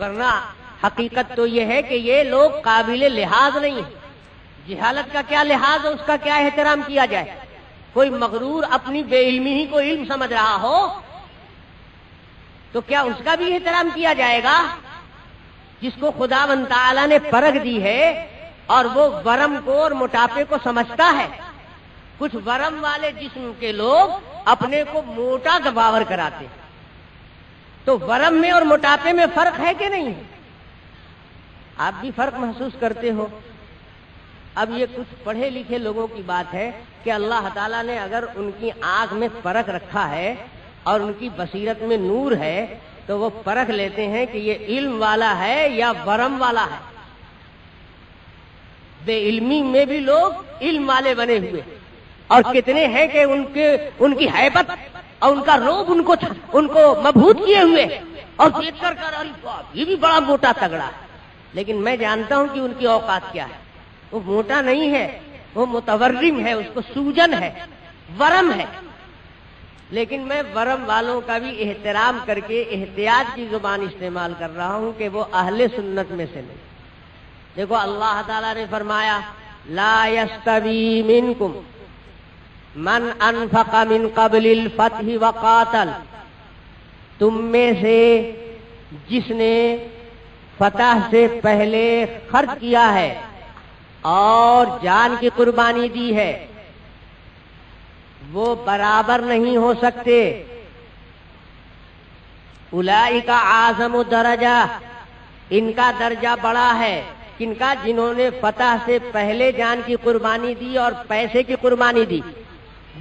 ورنہ حقیقت تو یہ ہے کہ یہ لوگ قابل لحاظ نہیں ہیں۔ جہالت کا کیا لحاظ ہے، اس کا کیا احترام کیا جائے؟ کوئی مغرور اپنی بے علمی ہی کو علم سمجھ رہا ہو تو کیا اس کا بھی احترام کیا جائے گا جس کو خداوند تعالی نے پرکھ دی ہے اور وہ ورم کو اور موٹاپے کو سمجھتا ہے؟ کچھ ورم والے جسم کے لوگ اپنے کو موٹا گواور کراتے، تو ورم میں اور موٹاپے میں فرق ہے کہ نہیں؟ آپ بھی فرق محسوس کرتے ہو۔ اب یہ کچھ پڑھے لکھے لوگوں کی بات ہے کہ اللہ تعالیٰ نے اگر ان کی آنکھ میں فرق رکھا ہے اور ان کی بصیرت میں نور ہے تو وہ پرکھ لیتے ہیں کہ یہ علم والا ہے یا ورم والا ہے۔ بے علمی میں بھی لوگ علم والے بنے ہوئے، اور کتنے ہیں کہ ان کی ہیبت اور ان کا روب ان کو مبہوت کیے ہوئے، اور دیکھ کر یہ بھی بڑا موٹا تگڑا ہے، لیکن میں جانتا ہوں کہ ان کی اوقات کیا ہے۔ وہ موٹا نہیں ہے، وہ متورم ہے، اس کو سوجن ہے، ورم ہے۔ لیکن میں ورم والوں کا بھی احترام کر کے احتیاط کی زبان استعمال کر رہا ہوں کہ وہ اہل سنت میں سے نہیں۔ دیکھو اللہ تعالیٰ نے فرمایا لا یستوی منکم من انفق من قبل الفتح وقاتل، تم میں سے جس نے فتح سے پہلے خرچ کیا ہے اور جان کی قربانی دی ہے، وہ برابر نہیں ہو سکتے۔ اولئک اعظم درجہ، ان کا درجہ بڑا ہے۔ کن کا؟ جنہوں نے فتح سے پہلے جان کی قربانی دی اور پیسے کی قربانی دی،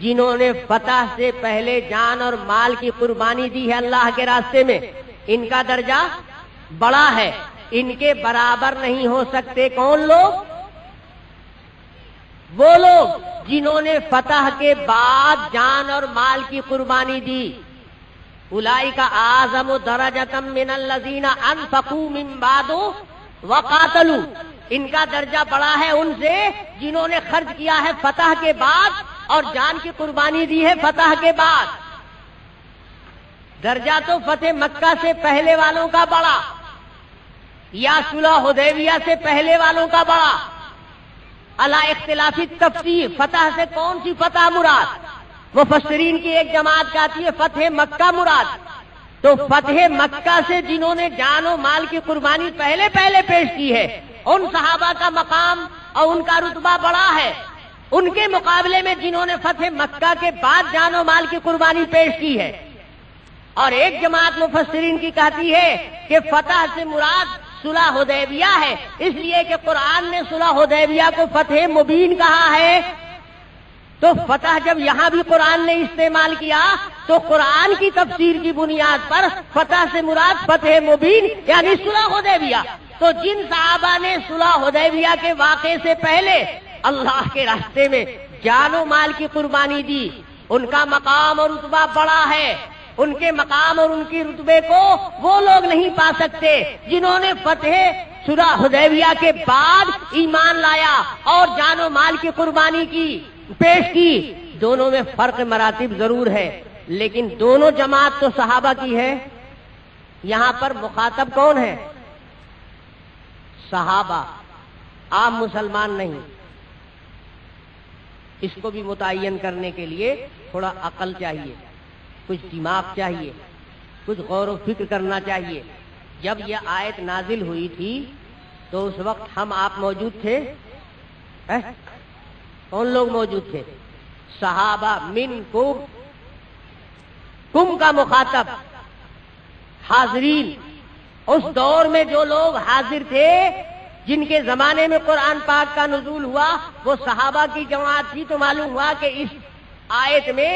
جنہوں نے فتح سے پہلے جان اور مال کی قربانی دی ہے اللہ کے راستے میں، ان کا درجہ بڑا ہے۔ ان کے برابر نہیں ہو سکتے کون لوگ؟ وہ لوگ جنہوں نے فتح کے بعد جان اور مال کی قربانی دی۔ اولئک اعظم درجۃ من الذین انفقوا من بعد وقاتلوا، ان کا درجہ بڑا ہے ان سے جنہوں نے خرچ کیا ہے فتح کے بعد اور جان کی قربانی دی ہے فتح کے بعد۔ درجہ تو فتح مکہ سے پہلے والوں کا بڑا یا صلح حدیبیہ سے پہلے والوں کا بڑا، علی اختلافی تفسیر۔ فتح سے کون سی فتح مراد؟ مفسرین کی ایک جماعت کہتی ہے فتح مکہ مراد۔ تو فتح مکہ سے جنہوں نے جان و مال کی قربانی پہلے پیش کی ہے، ان صحابہ کا مقام اور ان کا رتبہ بڑا ہے ان کے مقابلے میں جنہوں نے فتح مکہ کے بعد جان و مال کی قربانی پیش کی ہے۔ اور ایک جماعت مفسرین کی کہتی ہے کہ فتح سے مراد صلح حدیبیہ ہے، اس لیے کہ قرآن نے صلح حدیبیہ کو فتح مبین کہا ہے۔ تو فتح جب یہاں بھی قرآن نے استعمال کیا تو قرآن کی تفسیر کی بنیاد پر فتح سے مراد فتح مبین یعنی صلح حدیبیہ۔ تو جن صحابہ نے صلح حدیبیہ کے واقعے سے پہلے اللہ کے راستے میں جان و مال کی قربانی دی، ان کا مقام اور رتبہ بڑا ہے۔ ان کے مقام اور ان کی رتبے کو وہ لوگ نہیں پا سکتے جنہوں نے فتح صلح حدیبیہ کے بعد ایمان لایا اور جان و مال کی قربانی کی پیش کی۔ دونوں میں فرق مراتب ضرور ہے، لیکن دونوں جماعت تو صحابہ کی ہے۔ یہاں پر مخاطب کون ہے؟ صحابہ، عام مسلمان نہیں۔ اس کو بھی متعین کرنے کے لیے تھوڑا عقل چاہیے، کچھ دماغ چاہیے، کچھ غور و فکر کرنا چاہیے۔ جب یہ آیت نازل ہوئی تھی تو اس وقت ہم آپ موجود تھے؟ کون لوگ موجود تھے؟ صحابہ منکم، کم کا مخاطب حاضرین۔ اس دور میں جو لوگ حاضر تھے جن کے زمانے میں قرآن پاک کا نزول ہوا وہ صحابہ کی جماعت تھی، تو معلوم ہوا کہ اس آیت میں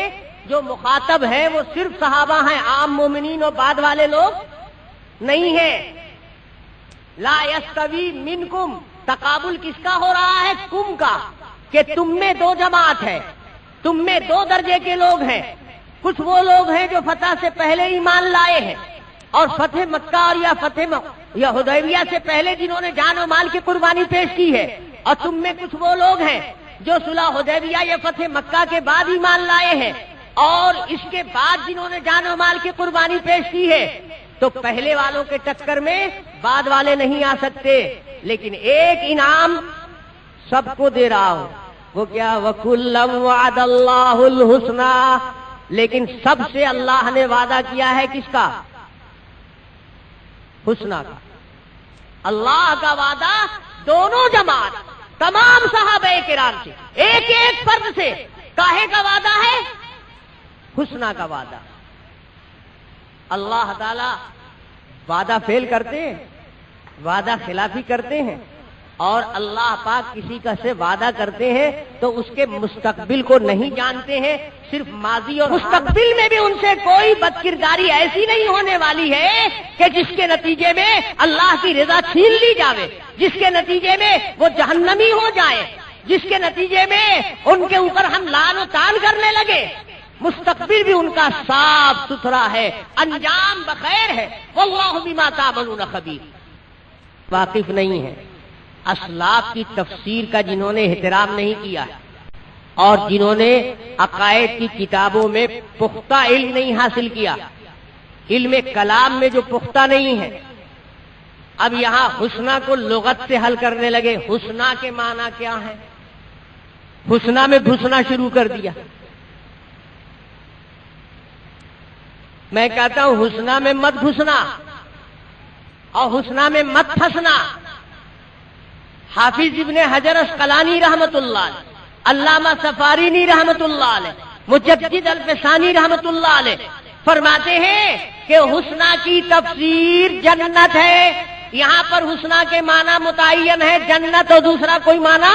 جو مخاطب ہے وہ صرف صحابہ ہیں، عام مومنین اور بعد والے لوگ نہیں ہیں۔ لا یستوی منکم، تقابل کس کا ہو رہا ہے؟ کم کا، کہ تم میں دو جماعت ہے، تم میں دو درجے کے لوگ ہیں۔ کچھ وہ لوگ ہیں جو فتح سے پہلے ایمان لائے ہیں اور فتح مکہ اور یا حدیبیہ سے پہلے جنہوں نے جان و مال کی قربانی پیش کی ہے، اور تم میں کچھ وہ لوگ ہیں جو صلح حدیبیہ یا فتح مکہ کے بعد ایمان لائے ہیں اور اس کے بعد جنہوں نے جان و مال کی قربانی پیش کی ہے۔ تو پہلے والوں کے ٹکر میں بعد والے نہیں آ سکتے، لیکن ایک انعام سب کو دے رہا ہوں، وہ کیا؟ وَكُلًّا وَعَدَ اللَّهُ الْحُسْنَىٰ، لیکن سب سے اللہ نے وعدہ کیا ہے کس کا؟ حسنا کا۔ اللہ کا وعدہ دونوں جماعت تمام صحابہ کرام سے، ایک ایک فرد سے کاہے کا وعدہ ہے؟ حسنا کا وعدہ۔ اللہ تعالی وعدہ فیل کرتے ہیں، وعدہ خلافی کرتے ہیں، اور اللہ پاک کسی کا سے وعدہ کرتے ہیں تو اس کے مستقبل کو نہیں جانتے ہیں، صرف ماضی اور مستقبل میں بھی ان سے کوئی بدکرداری ایسی نہیں ہونے والی ہے کہ جس کے نتیجے میں اللہ کی رضا چھین لی جاوے، جس کے نتیجے میں وہ جہنمی ہو جائے، جس کے نتیجے میں ان کے اوپر ہم لعن و طعن کرنے لگے۔ مستقبل بھی ان کا صاف ستھرا ہے، انجام بخیر ہے۔ واللہ بما تعملون خبیر۔ واقف نہیں ہے اسلاف کی تفسیر کا، جنہوں نے احترام نہیں کیا اور جنہوں نے عقائد کی کتابوں میں پختہ علم نہیں حاصل کیا، علم کلام میں جو پختہ نہیں ہے۔ اب یہاں حسنا کو لغت سے حل کرنے لگے۔ حسنا کے معنی کیا ہے؟ حسنا میں گھسنا شروع کر دیا۔ میں کہتا ہوں حسنا میں مت گھسنا اور حسنا میں مت پھنسنا۔ حافظ ابن حجر اسقلانی رحمت اللہ علیہ، علامہ سفارینی رحمت اللہ علیہ، مجدد الفسانی رحمت اللہ علیہ فرماتے ہیں کہ حسنا کی تفسیر جنت ہے۔ یہاں پر حسنا کے معنی متعین ہے جنت، اور دوسرا کوئی معنی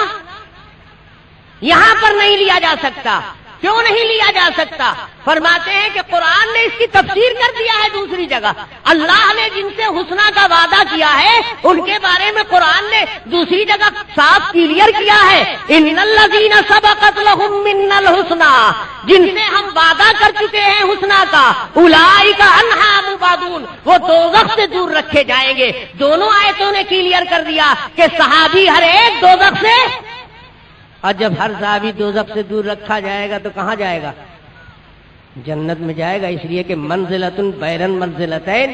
یہاں پر نہیں لیا جا سکتا۔ کیوں نہیں لیا جا سکتا؟ فرماتے ہیں کہ قرآن نے اس کی تفسیر کر دیا ہے دوسری جگہ۔ اللہ نے جن سے حسنا کا وعدہ کیا ہے ان کے بارے میں قرآن نے دوسری جگہ صاف کلیئر کیا ہے، ان الذین سبقت لہم منا الحسنی، جن سے ہم وعدہ کر چکے ہیں حسنا کا، اولئک عنہا مبعدون، وہ دوزخ سے دور رکھے جائیں گے۔ دونوں آیتوں نے کلیئر کر دیا کہ صحابی ہر ایک دوزخ سے، اور جب ہر صحابی دوزخ سے دور رکھا جائے گا تو کہاں جائے گا؟ جنت میں جائے گا۔ اس لیے کہ منزلۃ بین منزلتین،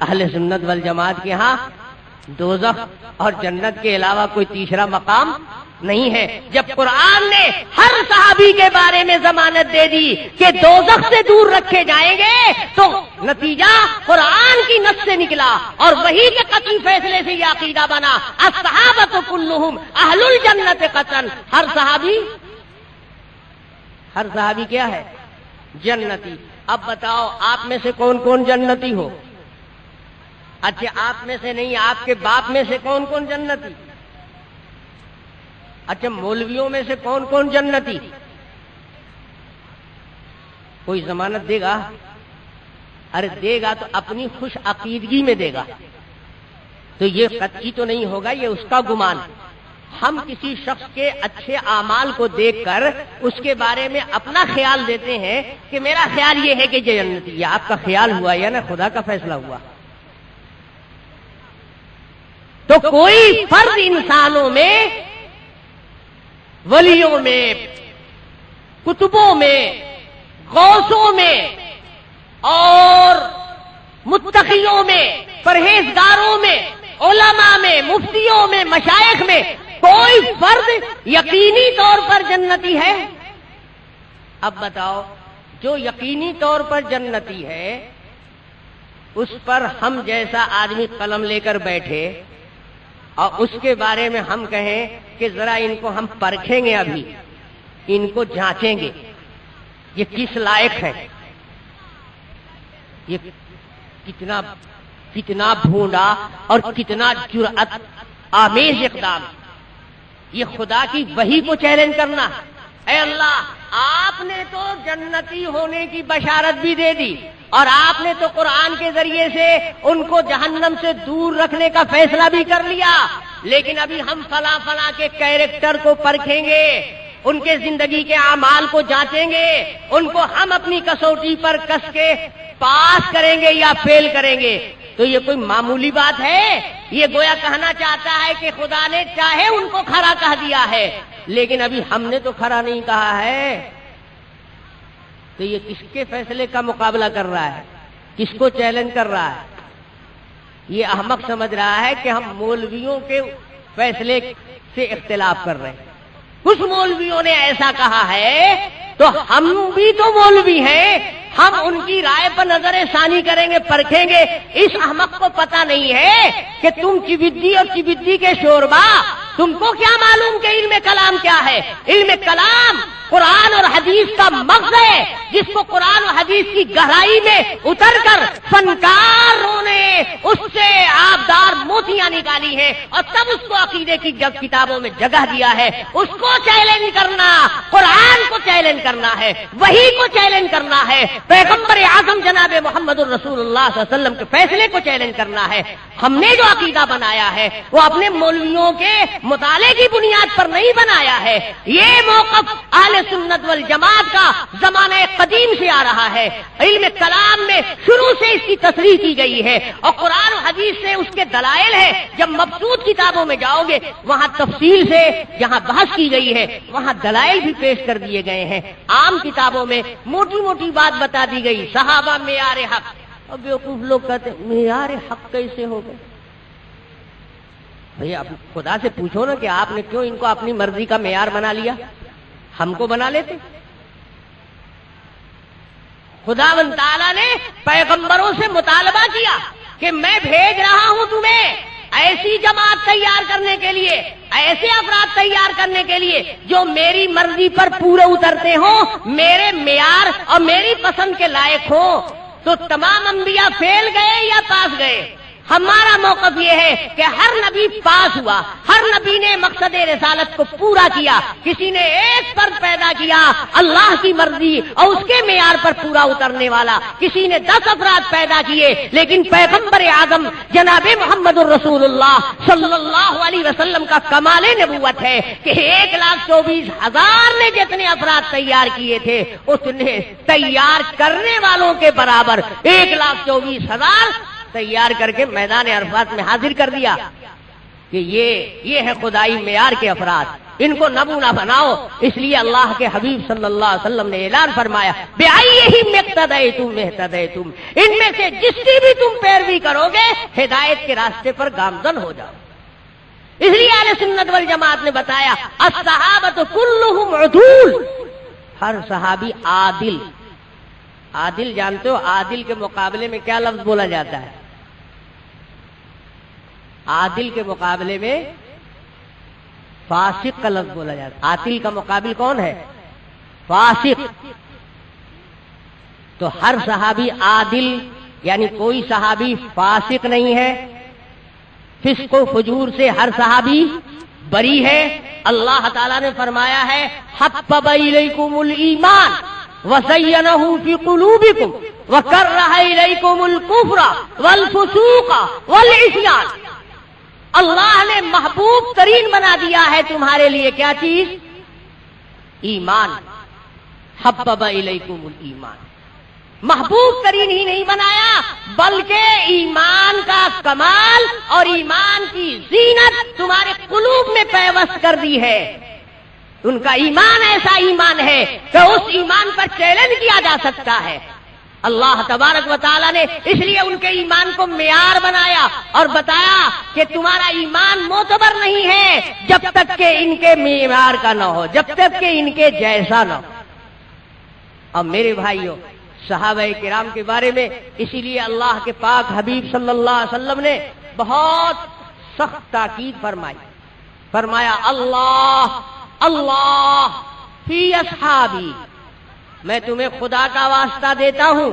اہل سنت والجماعت کے ہاں دوزخ اور جنت کے علاوہ کوئی تیسرا مقام نہیں ہے۔ جب قرآن نے ہر صحابی کے بارے میں ضمانت دے دی کہ دوزخ سے دور رکھے جائیں گے تو نتیجہ قرآن کی نص سے نکلا، اور وہی کے قطعی فیصلے سے یہ عقیدہ بنا الصحابۃ کلھم اہل الجنت قطعا۔ ہر صحابی کیا ہے؟ جنتی۔ اب بتاؤ آپ میں سے کون کون جنتی ہو؟ اچھا آپ میں سے نہیں، آپ کے باپ میں سے کون کون جنتی؟ اچھا مولویوں میں سے کون کون جنتی؟ کوئی ضمانت دے گا؟ ارے دے گا تو اپنی خوش عقیدگی میں دے گا، تو یہ قطعی تو نہیں ہوگا، یہ اس کا گمان۔ ہم کسی شخص کے اچھے اعمال کو دیکھ کر اس کے بارے میں اپنا خیال دیتے ہیں کہ میرا خیال یہ ہے کہ یہ جنتی۔ یہ آپ کا خیال ہوا یا نا خدا کا فیصلہ ہوا؟ تو کوئی فرد انسانوں میں، ولیوں میں، کتبوں میں، غوثوں میں اور متقیوں میں، پرہیزگاروں میں، علماء میں، مفتیوں میں، مشائخ میں کوئی فرد یقینی طور پر جنتی ہے؟ اب بتاؤ، جو یقینی طور پر جنتی ہے اس پر ہم جیسا آدمی قلم لے کر بیٹھے اور اس کے بارے میں ہم کہیں کہ ذرا ان کو ہم پرکھیں گے، ابھی ان کو جانچیں گے یہ کس لائق ہے، یہ کتنا بھونڈا اور کتنا جرأت آمیز اقدام، یہ خدا کی وحی کو چیلنج کرنا۔ اے اللہ، آپ نے تو جنتی ہونے کی بشارت بھی دے دی، اور آپ نے تو قرآن کے ذریعے سے ان کو جہنم سے دور رکھنے کا فیصلہ بھی کر لیا، لیکن ابھی ہم فلاں فلاں کے کیریکٹر کو پرکھیں گے، ان کے زندگی کے اعمال کو جانچیں گے، ان کو ہم اپنی کسوٹی پر کس کے پاس کریں گے یا فیل کریں گے۔ تو یہ کوئی معمولی بات ہے؟ یہ گویا کہنا چاہتا ہے کہ خدا نے چاہے ان کو کھڑا کہہ دیا ہے، لیکن ابھی ہم نے تو کھڑا نہیں کہا ہے۔ تو یہ کس کے فیصلے کا مقابلہ کر رہا ہے؟ کس کو چیلنج کر رہا ہے؟ یہ احمق سمجھ رہا ہے کہ ہم مولویوں کے فیصلے سے اختلاف کر رہے ہیں۔ کچھ مولویوں نے ایسا کہا ہے تو ہم بھی تو مولوی ہیں، ہم ان کی رائے پر نظر ثانی کریں گے، پرکھیں گے۔ اس احمق کو پتہ نہیں ہے کہ تم چبدی اور چبدی کے شوربا، تم کو کیا معلوم کہ علم کلام کیا ہے؟ علم کلام قرآن اور حدیث کا مغز ہے، جس کو قرآن اور حدیث کی گہرائی میں اتر کر فنکاروں نے اس سے آبدار موتیاں نکالی ہیں اور تب اس کو عقیدے کی کتابوں میں جگہ دیا ہے۔ اس کو چیلنج کرنا، قرآن کو چیلنج کرنا ہے، وحی کو چیلنج کرنا ہے، پیغمبر اعظم جناب محمد الرسول اللہ صلی اللہ علیہ وسلم کے فیصلے کو چیلنج کرنا ہے۔ ہم نے جو عقیدہ بنایا ہے وہ اپنے مولویوں کے مطالعے کی بنیاد پر نہیں بنایا ہے۔ یہ موقف اہل سنت والجماعت کا زمانہ قدیم سے آ رہا ہے۔ علم کلام میں شروع سے اس کی تصریح کی گئی ہے اور قرآن و حدیث سے اس کے دلائل ہے۔ جب مبسوط کتابوں میں جاؤ گے وہاں تفصیل سے جہاں بحث کی گئی ہے وہاں دلائل بھی پیش کر دیے گئے ہیں۔ عام کتابوں میں موٹی موٹی بات بتا دی گئی، صحابہ معیار حق۔ اب بیوقوف لوگ کہتے ہیں معیار حق کیسے ہو گئے؟ بھئی آپ خدا سے پوچھو نا کہ آپ نے کیوں ان کو اپنی مرضی کا معیار بنا لیا؟ ہم کو بنا لیتے۔ خداوند تعالیٰ نے پیغمبروں سے مطالبہ کیا کہ میں بھیج رہا ہوں تمہیں ایسی جماعت تیار کرنے کے لیے، ایسے افراد تیار کرنے کے لیے جو میری مرضی پر پورے اترتے ہوں، میرے معیار اور میری پسند کے لائق ہوں۔ تو تمام انبیاء فیل گئے یا پاس گئے؟ ہمارا موقف یہ ہے کہ ہر نبی پاس ہوا، ہر نبی نے مقصد رسالت کو پورا کیا۔ کسی نے ایک فرد پیدا کیا اللہ کی مرضی اور اس کے معیار پر پورا اترنے والا، کسی نے 10 افراد پیدا کیے، لیکن پیغمبر اعظم جناب محمد الرسول اللہ صلی اللہ علیہ وسلم کا کمال نبوت ہے کہ 1,24,000 نے جتنے افراد تیار کیے تھے اتنے تیار کرنے والوں کے برابر 1,24,000 تیار کر کے میدان عرفات میں حاضر کر دیا کہ یہ ہے خدائی معیار کے افراد، ان کو نمونہ بناؤ۔ اس لیے اللہ کے حبیب صلی اللہ علیہ وسلم نے اعلان فرمایا بِأَيِّهِمْ اقْتَدَيْتُمْ اهْتَدَيْتُمْ، ان میں سے جس کی بھی تم پیروی کرو گے ہدایت کے راستے پر گامزن ہو جاؤ۔ اس لیے اہل سنت والجماعت نے بتایا الصحابۃ کلھم عدول، ہر صحابی عادل۔ عادل جانتے ہو عادل کے مقابلے میں کیا لفظ بولا جاتا ہے؟ عادل کے مقابلے میں فاسق کا لفظ بولا جاتا ہے۔ عادل کا مقابل کون ہے؟ فاسق۔ تو ہر صحابی عادل، یعنی کوئی صحابی فاسق نہیں ہے، فسق و فجور سے ہر صحابی بری ہے۔ اللہ تعالیٰ نے فرمایا ہے حبب الیکم الایمان وزینہ فی قلوبکم وکرہ الیکم الکفر والفسوق والعصیان، اللہ نے محبوب ترین بنا دیا ہے تمہارے لیے کیا چیز؟ ایمان۔ حبب الیکم الایمان، محبوب ترین ہی نہیں بنایا بلکہ ایمان کا کمال اور ایمان کی زینت تمہارے قلوب میں پیوست کر دی ہے۔ ان کا ایمان ایسا ایمان ہے کہ اس ایمان پر چیلنج کیا جا سکتا ہے۔ اللہ تبارک و تعالیٰ نے اس لیے ان کے ایمان کو معیار بنایا اور بتایا کہ تمہارا ایمان معتبر نہیں ہے جب تک کہ ان کے معیار کا نہ ہو، جب تک کہ ان کے جیسا نہ ہو۔ اب میرے بھائیوں، صحابہ کرام کے بارے میں اسی لیے اللہ کے پاک حبیب صلی اللہ علیہ وسلم نے بہت سخت تاکید فرمایا اللہ اللہ فی اصحابی، میں تمہیں خدا کا واسطہ دیتا ہوں،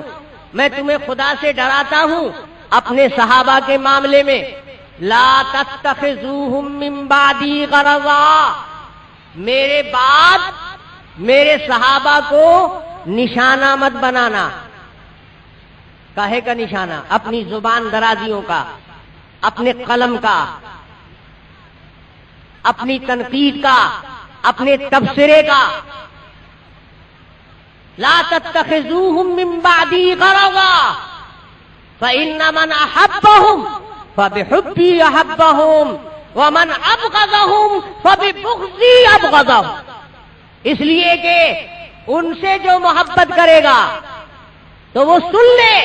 میں تمہیں خدا سے ڈراتا ہوں اپنے صحابہ کے معاملے میں، لا تتخذوہم من بعدی غرضا، میرے بعد میرے صحابہ کو نشانہ مت بنانا۔ کاہے کا نشانہ؟ اپنی زبان درازیوں کا، اپنے قلم کا، اپنی تنقید کا، اپنے تبصرے کا۔ لا تتخذوهم من بعدی غرضا فإن من أحبهم فبحبي أحبهم ومن أبغضهم فببغضي أبغضهم، اس لیے کہ ان سے جو محبت کرے گا تو وہ سن لے،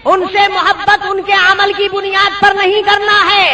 ان سے محبت ان کے عمل کی بنیاد پر نہیں کرنا ہے،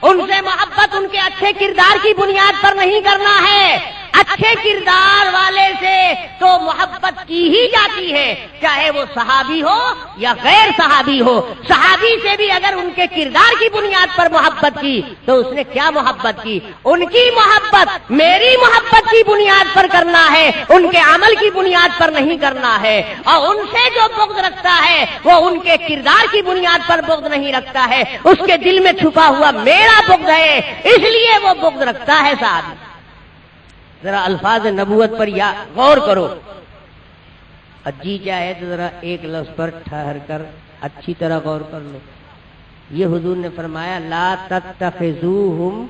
ان سے محبت ان کے اچھے کردار کی بنیاد پر نہیں کرنا ہے، اچھے کردار والے سے تو محبت کی ہی جاتی ہے، چاہے وہ صحابی ہو یا غیر صحابی ہو۔ صحابی سے بھی اگر ان کے کردار کی بنیاد پر محبت کی تو اس نے کیا محبت کی؟ ان کی محبت میری محبت کی بنیاد پر کرنا ہے، ان کے عمل کی بنیاد پر نہیں کرنا ہے۔ اور ان سے جو بغض رکھتا ہے وہ ان کے کردار کی بنیاد پر بغض نہیں رکھتا ہے، اس کے دل میں چھپا ہوا میرا بغض ہے، اس لیے وہ بغض رکھتا ہے۔ صاحب ذرا الفاظ نبوت پر غور کرو، اور جی چاہے تو ذرا ایک لفظ پر ٹھہر کر اچھی طرح غور کر لو۔ یہ حضور نے فرمایا لا تتخذوہم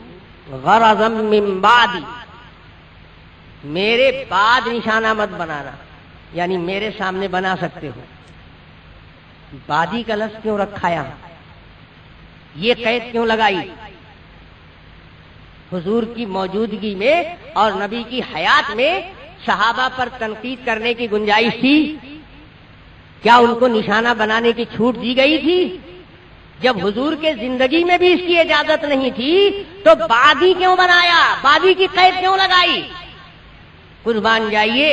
غرضا من بعدی، میرے بعد نشانہ مت بنانا، یعنی میرے سامنے بنا سکتے ہو۔ بادی کا لفظ کیوں رکھا یہاں؟ یہ قید کیوں لگائی؟ حضور کی موجودگی میں اور نبی کی حیات میں صحابہ پر تنقید کرنے کی گنجائش تھی؟ کیا ان کو نشانہ بنانے کی چھوٹ دی گئی تھی؟ جب حضور کے زندگی میں بھی اس کی اجازت نہیں تھی تو بادی کیوں بنایا؟ بادی کی قید کیوں لگائی؟ قربان جائیے،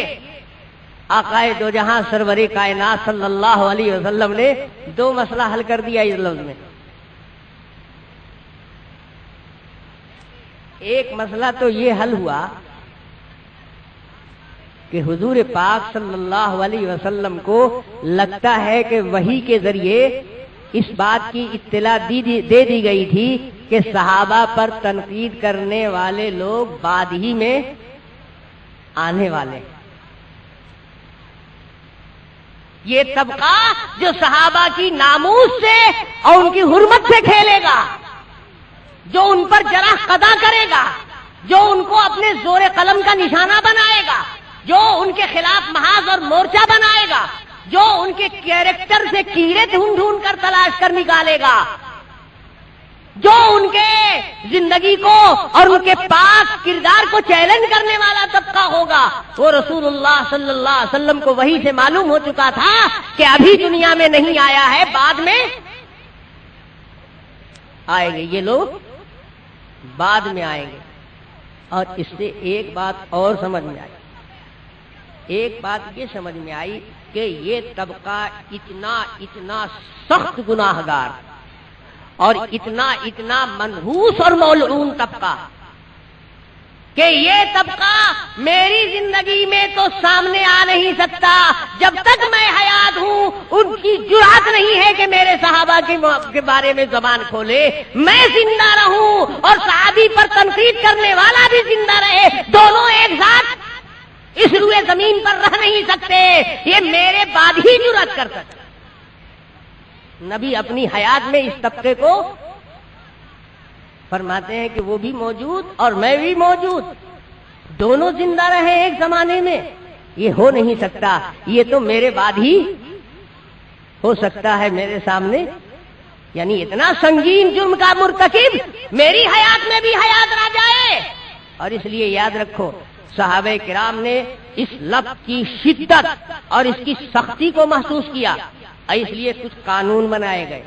آقائے دو جہاں سرور کائنات صلی اللہ علیہ وسلم نے دو مسئلہ حل کر دیا اس لفظ میں۔ ایک مسئلہ تو یہ حل ہوا کہ حضور پاک صلی اللہ علیہ وسلم کو لگتا ہے کہ وحی کے ذریعے اس بات کی اطلاع دے دی گئی تھی کہ صحابہ پر تنقید کرنے والے لوگ بعد ہی میں آنے والے، یہ طبقہ جو صحابہ کی ناموس سے اور ان کی حرمت سے کھیلے گا، جو ان پر جرح قضا کرے گا، جو ان کو اپنے زور قلم کا نشانہ بنائے گا، جو ان کے خلاف محاذ اور مورچہ بنائے گا، جو ان کے کیریکٹر سے کیڑے ڈھونڈ ڈھونڈ کر تلاش کر نکالے گا، جو ان کے زندگی کو اور ان کے پاک کردار کو چیلنج کرنے والا طبقہ ہوگا، وہ رسول اللہ صلی اللہ علیہ وسلم کو وحی سے معلوم ہو چکا تھا کہ ابھی دنیا میں نہیں آیا ہے، بعد میں آئیں گے، یہ لوگ بعد میں آئیں گے۔ اور اس سے ایک بات اور سمجھ میں آئی، ایک بات یہ سمجھ میں آئی کہ یہ طبقہ اتنا سخت گناہ گار اور اتنا منحوس اور ملعون طبقہ کہ یہ طبقہ میری زندگی میں تو سامنے آ نہیں سکتا، جب تک میں حیات ہوں ان کی جرأت نہیں ہے کہ میرے صحابہ کے بارے میں زبان کھولے، میں زندہ رہوں اور صحابی پر تنقید کرنے والا بھی زندہ رہے، دونوں ایک ساتھ اس روئے زمین پر رہ نہیں سکتے، یہ میرے بعد ہی جرأت کر سکتے۔ نبی اپنی حیات میں اس طبقے کو فرماتے ہیں کہ وہ بھی موجود اور میں بھی موجود، دونوں زندہ رہے ایک زمانے میں، یہ ہو نہیں سکتا، یہ تو میرے بعد ہی ہو سکتا ہے میرے سامنے، یعنی اتنا سنگین جرم کا مرتکب میری حیات میں بھی حیات رہ جائے۔ اور اس لیے یاد رکھو صحابہ کرام نے اس لفظ کی شدت اور اس کی سختی کو محسوس کیا، اس لیے کچھ قانون بنائے گئے،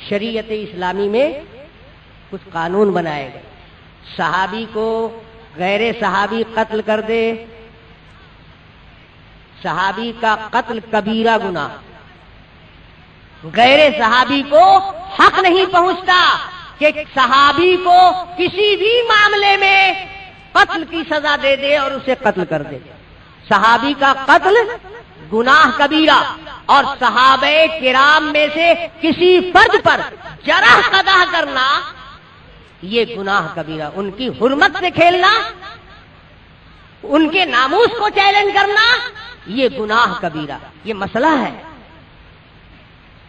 شریعت اسلامی میں کچھ قانون بنائے گئے، صحابی کو غیر صحابی قتل کر دے، صحابی کا قتل کبیرہ گناہ، غیر صحابی کو حق نہیں پہنچتا کہ صحابی کو کسی بھی معاملے میں قتل کی سزا دے دے اور اسے قتل کر دے۔ صحابی کا قتل گناہ کبیرہ، اور صحابہ کرام میں سے کسی فرد پر جرح قضا کرنا یہ گناہ کبیرہ، ان کی حرمت سے کھیلنا، ان کے ناموس کو چیلنج کرنا یہ گناہ کبیرہ، یہ مسئلہ ہے۔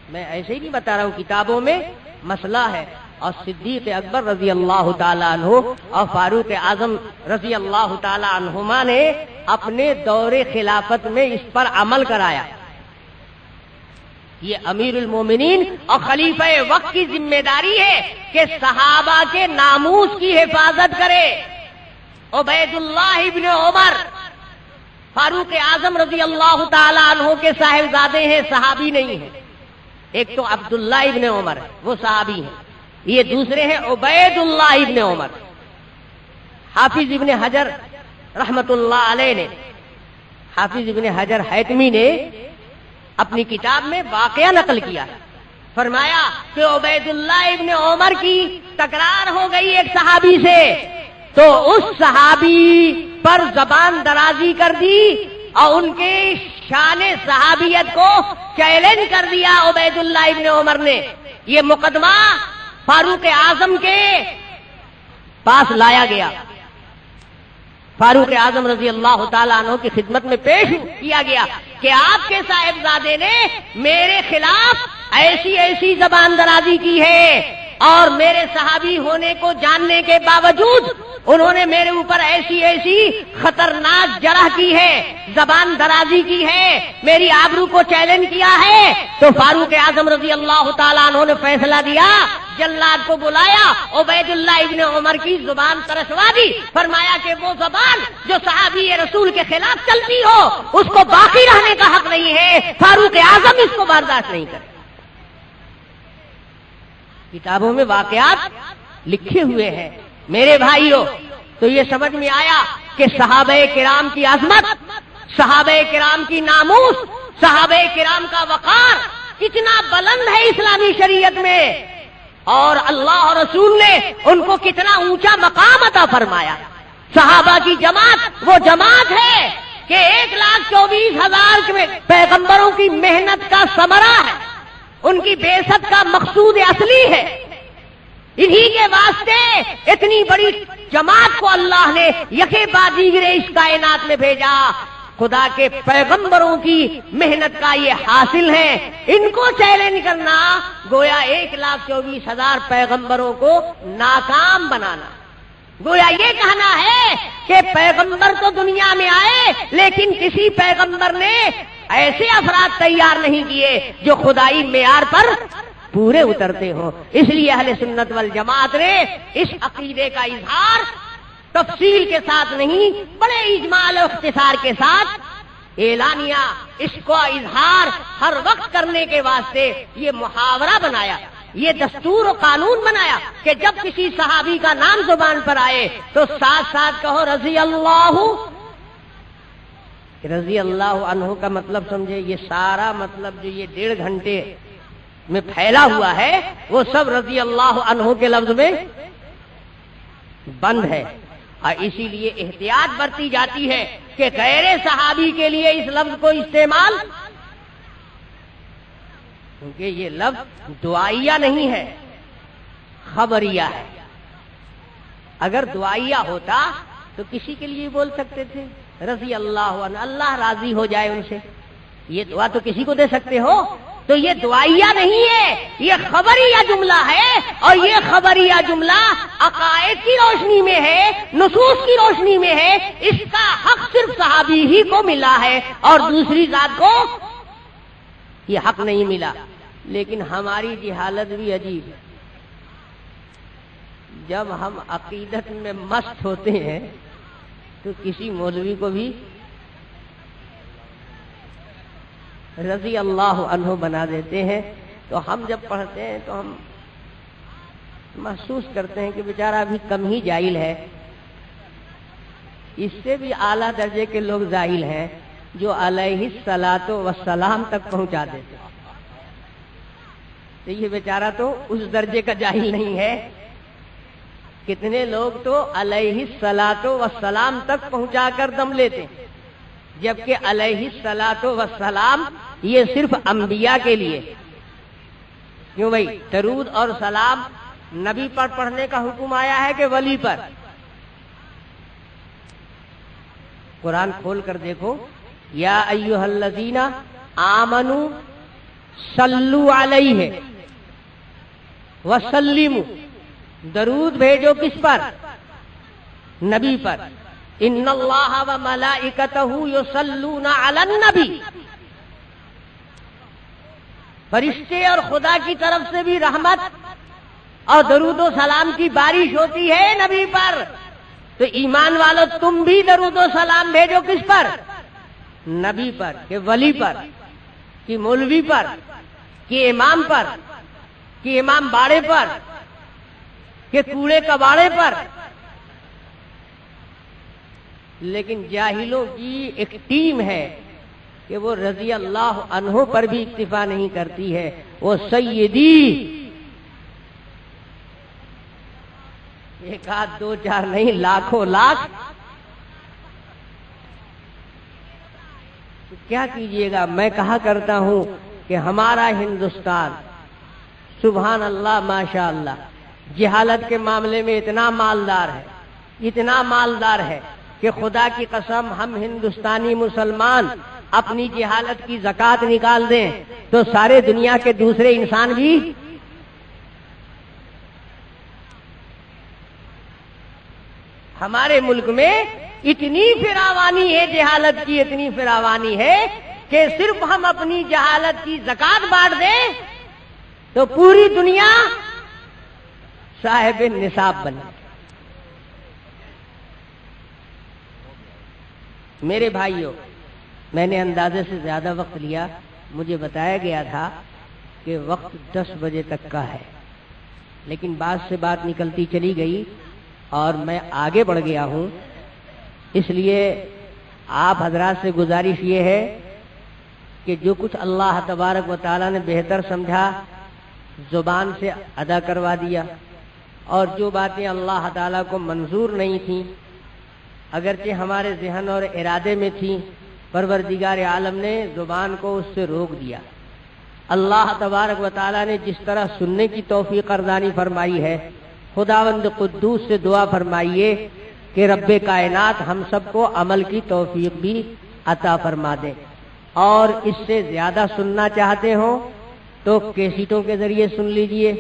میں ایسے ہی نہیں بتا رہا ہوں، کتابوں میں مسئلہ ہے، اور صدیق اکبر رضی اللہ تعالیٰ عنہ اور فاروق اعظم رضی اللہ تعالیٰ عنہما نے اپنے دور خلافت میں اس پر عمل کرایا۔ یہ امیر المومنین اور خلیفہ وقت کی ذمہ داری ہے کہ صحابہ کے ناموس کی حفاظت کرے۔ عبید اللہ ابن عمر فاروق اعظم رضی اللہ تعالیٰ عنہ کے صاحبزادے ہیں، صحابی نہیں ہیں۔ ایک تو عبداللہ ابن عمر وہ صحابی ہیں، یہ دوسرے ہیں عبید اللہ ابن عمر۔ حافظ ابن حجر رحمت اللہ علیہ نے، حافظ ابن حجر حیتمی نے اپنی کتاب میں واقعہ نقل کیا، فرمایا کہ عبید اللہ ابن عمر کی تکرار ہو گئی ایک صحابی سے، تو اس صحابی پر زبان درازی کر دی اور ان کے شان صحابیت کو چیلنج کر دیا عبید اللہ ابن عمر نے۔ یہ مقدمہ فاروق اعظم کے پاس لایا گیا، فاروق اعظم رضی اللہ تعالیٰ عنہ کی خدمت میں پیش کیا گیا کہ آپ کے صاحبزادے نے میرے خلاف ایسی ایسی زبان درازی کی ہے، اور میرے صحابی ہونے کو جاننے کے باوجود انہوں نے میرے اوپر ایسی ایسی خطرناک جرح کی ہے، زبان درازی کی ہے، میری آبرو کو چیلنج کیا ہے۔ تو فاروق اعظم رضی اللہ تعالیٰ عنہ نے فیصلہ دیا، جلاد کو بلایا، عبید اللہ ابن عمر کی زبان ترشوا دی، فرمایا کہ وہ زبان جو صحابی رسول کے خلاف چلتی ہو اس کو باقی رہنے کا حق نہیں ہے، فاروق اعظم اس کو برداشت نہیں کرے۔ کتابوں میں واقعات لکھے ہوئے ہیں میرے بھائیوں۔ تو یہ سمجھ میں آیا کہ صحابہ کرام کی عظمت، صحابہ کرام کی ناموس، صحابہ کرام کا وقار کتنا بلند ہے اسلامی شریعت میں، اور اللہ اور رسول نے ان کو کتنا اونچا مقام عطا فرمایا۔ صحابہ کی جماعت وہ جماعت ہے کہ 1,24,000 پیغمبروں کی محنت کا ثمرہ ہے، ان کی بعثت کا مقصود اصلی ہے۔ انہی کے واسطے اتنی بڑی جماعت کو اللہ نے یکے بعد دیگرے اس کائنات میں بھیجا۔ خدا کے پیغمبروں کی محنت کا یہ حاصل ہے، ان کو چیلنج کرنا گویا 1,24,000 پیغمبروں کو ناکام بنانا، گویا یہ کہنا ہے کہ پیغمبر تو دنیا میں آئے لیکن کسی پیغمبر نے ایسے افراد تیار نہیں کیے جو خدائی معیار پر پورے اترتے ہوں۔ اس لیے اہل سنت والجماعت نے اس عقیدے کا اظہار تفصیل کے ساتھ نہیں، بڑے اجمال و اختصار کے ساتھ اعلانیہ اس کو اظہار ہر وقت کرنے کے واسطے یہ محاورہ بنایا، یہ دستور و قانون بنایا کہ جب کسی صحابی کا نام زبان پر آئے تو ساتھ ساتھ کہو رضی اللہ عنہ کا مطلب سمجھے۔ یہ سارا مطلب جو یہ 1.5 گھنٹے میں پھیلا ہوا ہے وہ سب رضی اللہ عنہ کے لفظ میں بند ہے، اور اسی لیے احتیاط برتی جاتی ہے کہ غیر صحابی کے لیے اس لفظ کو استعمال، کیونکہ یہ لفظ دعائیہ نہیں ہے، خبریہ ہے۔ اگر دعائیہ ہوتا تو کسی کے لیے بول سکتے تھے رضی اللہ عنہ، اللہ راضی ہو جائے ان سے، یہ دعا تو کسی کو دے سکتے ہو۔ تو یہ دعائیہ نہیں ہے، یہ خبریہ جملہ ہے، اور یہ خبریہ جملہ عقائد کی روشنی میں ہے، نصوص کی روشنی میں ہے۔ اس کا حق صرف صحابی ہی کو ملا ہے اور دوسری ذات کو یہ حق نہیں ملا۔ لیکن ہماری جہالت بھی عجیب ہے، جب ہم عقیدت میں مست ہوتے ہیں تو کسی مولوی کو بھی رضی اللہ عنہ بنا دیتے ہیں۔ تو ہم جب پڑھتے ہیں تو ہم محسوس کرتے ہیں کہ بیچارہ ابھی کم ہی جاہل ہے، اس سے بھی اعلیٰ درجے کے لوگ جاہل ہیں جو علیہ الصلاۃ والسلام تک پہنچا دیتے ہیں۔ تو یہ بیچارہ تو اس درجے کا جاہل نہیں ہے۔ کتنے لوگ تو علیہ الصلاۃ والسلام تک پہنچا کر دم لیتے ہیں، جبکہ علیہ الصلاۃ والسلام یہ صرف انبیاء کے لیے۔ کیوں بھائی؟ درود اور سلام نبی پر پڑھنے کا حکم آیا ہے کہ ولی پر؟ قرآن کھول کر دیکھو، یا ایھا الذین آمنوا صلوا علیہ وسلموا، درود بھیجو کس پر؟ نبی پر۔ ان اللہ و ملائکتہ یصلون علی النبی، فرشتے اور خدا کی طرف سے بھی رحمت اور درود و سلام کی بارش ہوتی ہے نبی پر۔ تو ایمان والو تم بھی درود و سلام بھیجو کس پر؟ نبی پر، کہ ولی پر، کہ مولوی پر، کہ امام پر، کہ امام باڑے پر، کہ کوڑے کباڑے پر۔ لیکن جاہلوں کی ایک ٹیم ہے کہ وہ رضی اللہ عنہ پر بھی اکتفا نہیں کرتی ہے، وہ سیدی ایک آدھ دو چار نہیں، لاکھوں لاکھ. کیا کیجئے گا؟ میں کہا کرتا ہوں کہ ہمارا ہندوستان سبحان اللہ ماشاء اللہ جہالت کے معاملے میں اتنا مالدار ہے کہ خدا کی قسم ہم ہندوستانی مسلمان اپنی جہالت کی زکات نکال دیں تو سارے دنیا کے دوسرے انسان بھی ہمارے ملک میں اتنی فراوانی ہے جہالت کی، اتنی فراوانی ہے کہ صرف ہم اپنی جہالت کی زکات بانٹ دیں تو پوری دنیا صاحب نصاب بنے. میرے بھائیوں، میں نے اندازے سے زیادہ وقت لیا. مجھے بتایا گیا تھا کہ وقت 10 بجے تک کا ہے، لیکن بات سے بات نکلتی چلی گئی اور میں آگے بڑھ گیا ہوں. اس لیے آپ حضرات سے گزارش یہ ہے کہ جو کچھ اللہ تبارک و تعالیٰ نے بہتر سمجھا زبان سے ادا کروا دیا، اور جو باتیں اللہ تعالیٰ کو منظور نہیں تھیں اگرچہ ہمارے ذہن اور ارادے میں تھیں، پروردگار عالم نے زبان کو اس سے روک دیا. اللہ تبارک و تعالیٰ نے جس طرح سننے کی توفیق ارزانی فرمائی ہے، خداوند قدوس سے دعا فرمائیے کہ رب کائنات ہم سب کو عمل کی توفیق بھی عطا فرما دے. اور اس سے زیادہ سننا چاہتے ہوں تو کیسٹوں کے ذریعے سن لیجئے.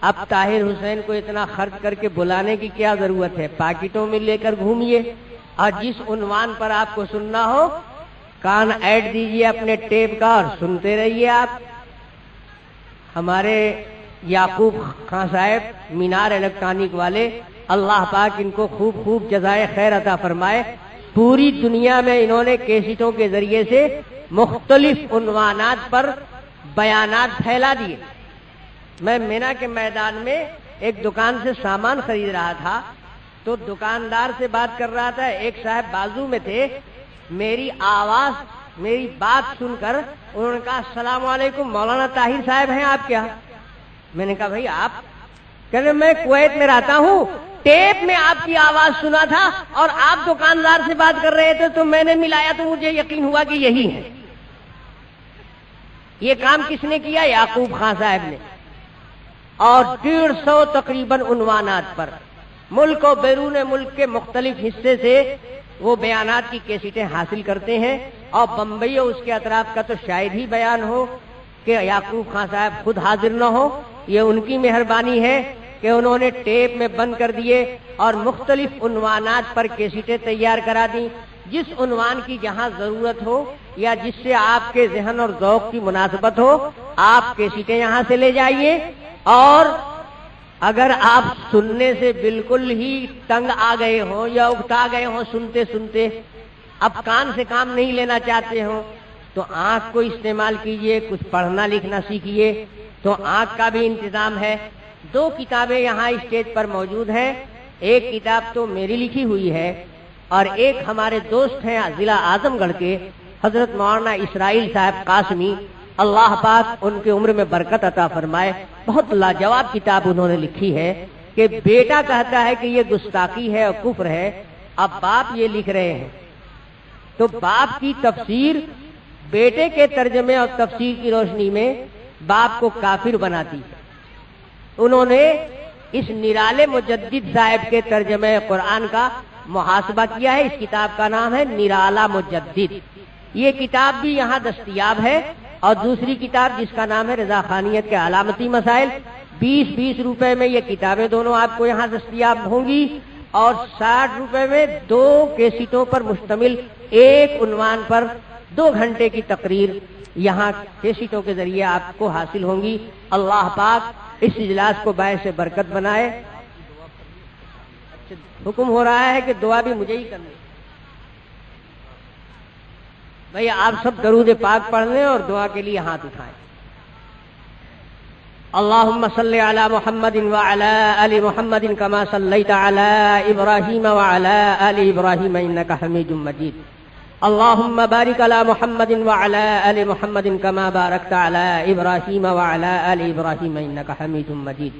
اب طاہر حسین کو اتنا خرچ کر کے بلانے کی کیا ضرورت ہے؟ پاکٹوں میں لے کر گھومیے اور جس عنوان پر آپ کو سننا ہو کان ایڈ دیجئے اپنے ٹیپ کا اور سنتے رہیے. آپ ہمارے یعقوب خان صاحب مینار الیکٹرانک والے، اللہ پاک ان کو خوب جزائے خیر عطا فرمائے، پوری دنیا میں انہوں نے کیسٹوں کے ذریعے سے مختلف عنوانات پر بیانات پھیلا دیے. میں مینا کے میدان میں ایک دکان سے سامان خرید رہا تھا تو دکاندار سے بات کر رہا تھا، ایک صاحب بازو میں تھے، میری آواز میری بات سن کر انہوں نے کہا السلام علیکم، مولانا طاہر صاحب ہیں آپ کیا؟ میں نے کہا بھائی آپ؟ کہنے میں کویت میں رہتا ہوں، ٹیپ میں آپ کی آواز سنا تھا اور آپ دکاندار سے بات کر رہے تھے تو میں نے ملایا تو مجھے یقین ہوا کہ یہی ہے. یہ کام کس نے کیا؟ یعقوب خان صاحب نے. اور 150 تقریباً عنوانات پر ملک و بیرون ملک کے مختلف حصے سے وہ بیانات کی کیسٹیں حاصل کرتے ہیں. اور بمبئی اور اس کے اطراف کا تو شاید ہی بیان ہو کہ یعقوب خان صاحب خود حاضر نہ ہو. یہ ان کی مہربانی ہے کہ انہوں نے ٹیپ میں بند کر دیے اور مختلف عنوانات پر کیسٹیں تیار کرا دیں. جس عنوان کی جہاں ضرورت ہو یا جس سے آپ کے ذہن اور ذوق کی مناسبت ہو آپ کیسٹیں یہاں سے لے جائیے. اور اگر آپ سننے سے بالکل ہی تنگ آ گئے ہوں یا اکتا گئے ہوں سنتے سنتے، اب کان سے کام نہیں لینا چاہتے ہوں تو آنکھ کو استعمال کیجئے، کچھ پڑھنا لکھنا سیکھیے. تو آنکھ کا بھی انتظام ہے. 2 کتابیں یہاں اسٹیج پر موجود ہیں. ایک کتاب تو میری لکھی ہوئی ہے اور ایک ہمارے دوست ہیں ضلع اعظم گڑھ کے حضرت مولانا اسرائیل صاحب قاسمی، اللہ پاک ان کے عمر میں برکت عطا فرمائے. بہت لاجواب کتاب انہوں نے لکھی ہے کہ بیٹا کہتا ہے کہ یہ گستاخی ہے اور کفر ہے، اب باپ یہ لکھ رہے ہیں تو باپ کی تفسیر بیٹے کے ترجمے اور تفسیر کی روشنی میں باپ کو کافر بناتی ہے. انہوں نے اس نرالے مجدد صاحب کے ترجمے قرآن کا محاسبہ کیا ہے. اس کتاب کا نام ہے نرالا مجدد. یہ کتاب بھی یہاں دستیاب ہے. اور دوسری کتاب جس کا نام ہے رضا خانیت کے علامتی مسائل، 20 روپے میں یہ کتابیں دونوں آپ کو یہاں دستیاب ہوں گی. اور 60 روپے میں 2 کیسٹوں پر مشتمل ایک عنوان پر 2 گھنٹے کی تقریر یہاں کیسٹوں کے ذریعے آپ کو حاصل ہوں گی. اللہ پاک اس اجلاس کو باعث برکت بنائے. حکم ہو رہا ہے کہ دعا بھی مجھے ہی کرنی. بھئی آپ سب درود پاک پڑھ لیں اور دعا کے لیے ہاتھ اٹھائیں. اللهم صل على محمد وعلى آل محمد كما صليت على إبراهيم وعلى آل إبراهيم إنك حميد مجيد. اللهم بارك على محمد وعلى آل محمد كما باركت على إبراهيم وعلى آل إبراهيم إنك حميد مجيد.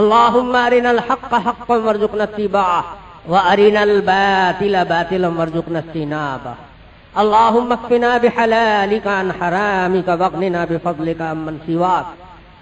اللهم أرنا الحق حقا وارزقنا اتباعه وأرنا الباطل باطلا وارزقنا اجتنابه. اللهم اكفنا بحلالك عن حرامك واغننا بفضلك عمن سواك.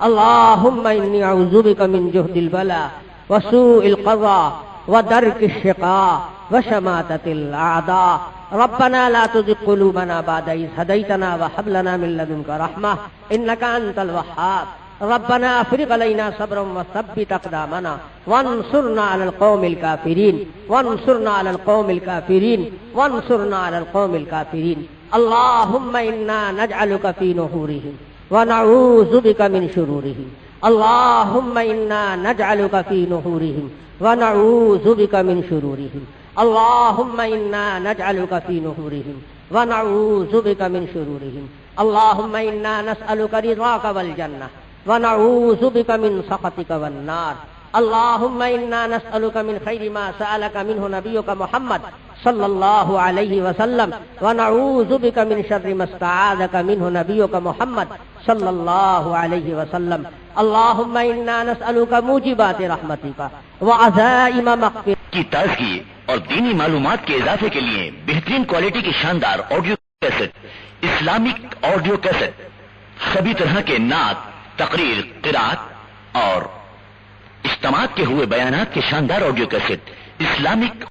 اللهم إني أعوذ بك من جهد البلاء وسوء القضاء ودرك الشقاء وشماتة الأعداء. ربنا لا تزغ قلوبنا بعد إذ هديتنا وهب لنا من لدنك رحمة إنك أنت الوهاب. ربنا افرغ علينا صبرا وثبت أقدامنا وانصرنا على القوم الكافرين وانصرنا على القوم الكافرين وانصرنا على القوم الكافرين. اللهم إنا نجعلك في نحورهم ونعوذ بك من شرورهم. اللهم إنا نجعلك في نحورهم ونعوذ بك من شرورهم. اللهم إنا نجعلك في نحورهم ونعوذ بك من شرورهم. اللهم إنا نسألك رضاك والجنة ونعوذ بك من سخطك والنار. اللهم إنا نسألك من خير ما سألك منه نبيك محمد صلى الله عليه وسلم ونعوذ بك من شر ما استعاذك منه نبيك محمد صلى الله عليه وسلم. اللهم إنا نسألك موجبات رحمتك وعزائم مغفرتك. کی تازگی اور دینی معلومات کے اضافے کے لیے بہترین کوالٹی کی شاندار audio cassette, Islamic audio cassette, سبھی طرح کے نعت، تقریر، قرات اور اجتماعات کے ہوئے بیانات کے شاندار آڈیو کیسٹ، اسلامک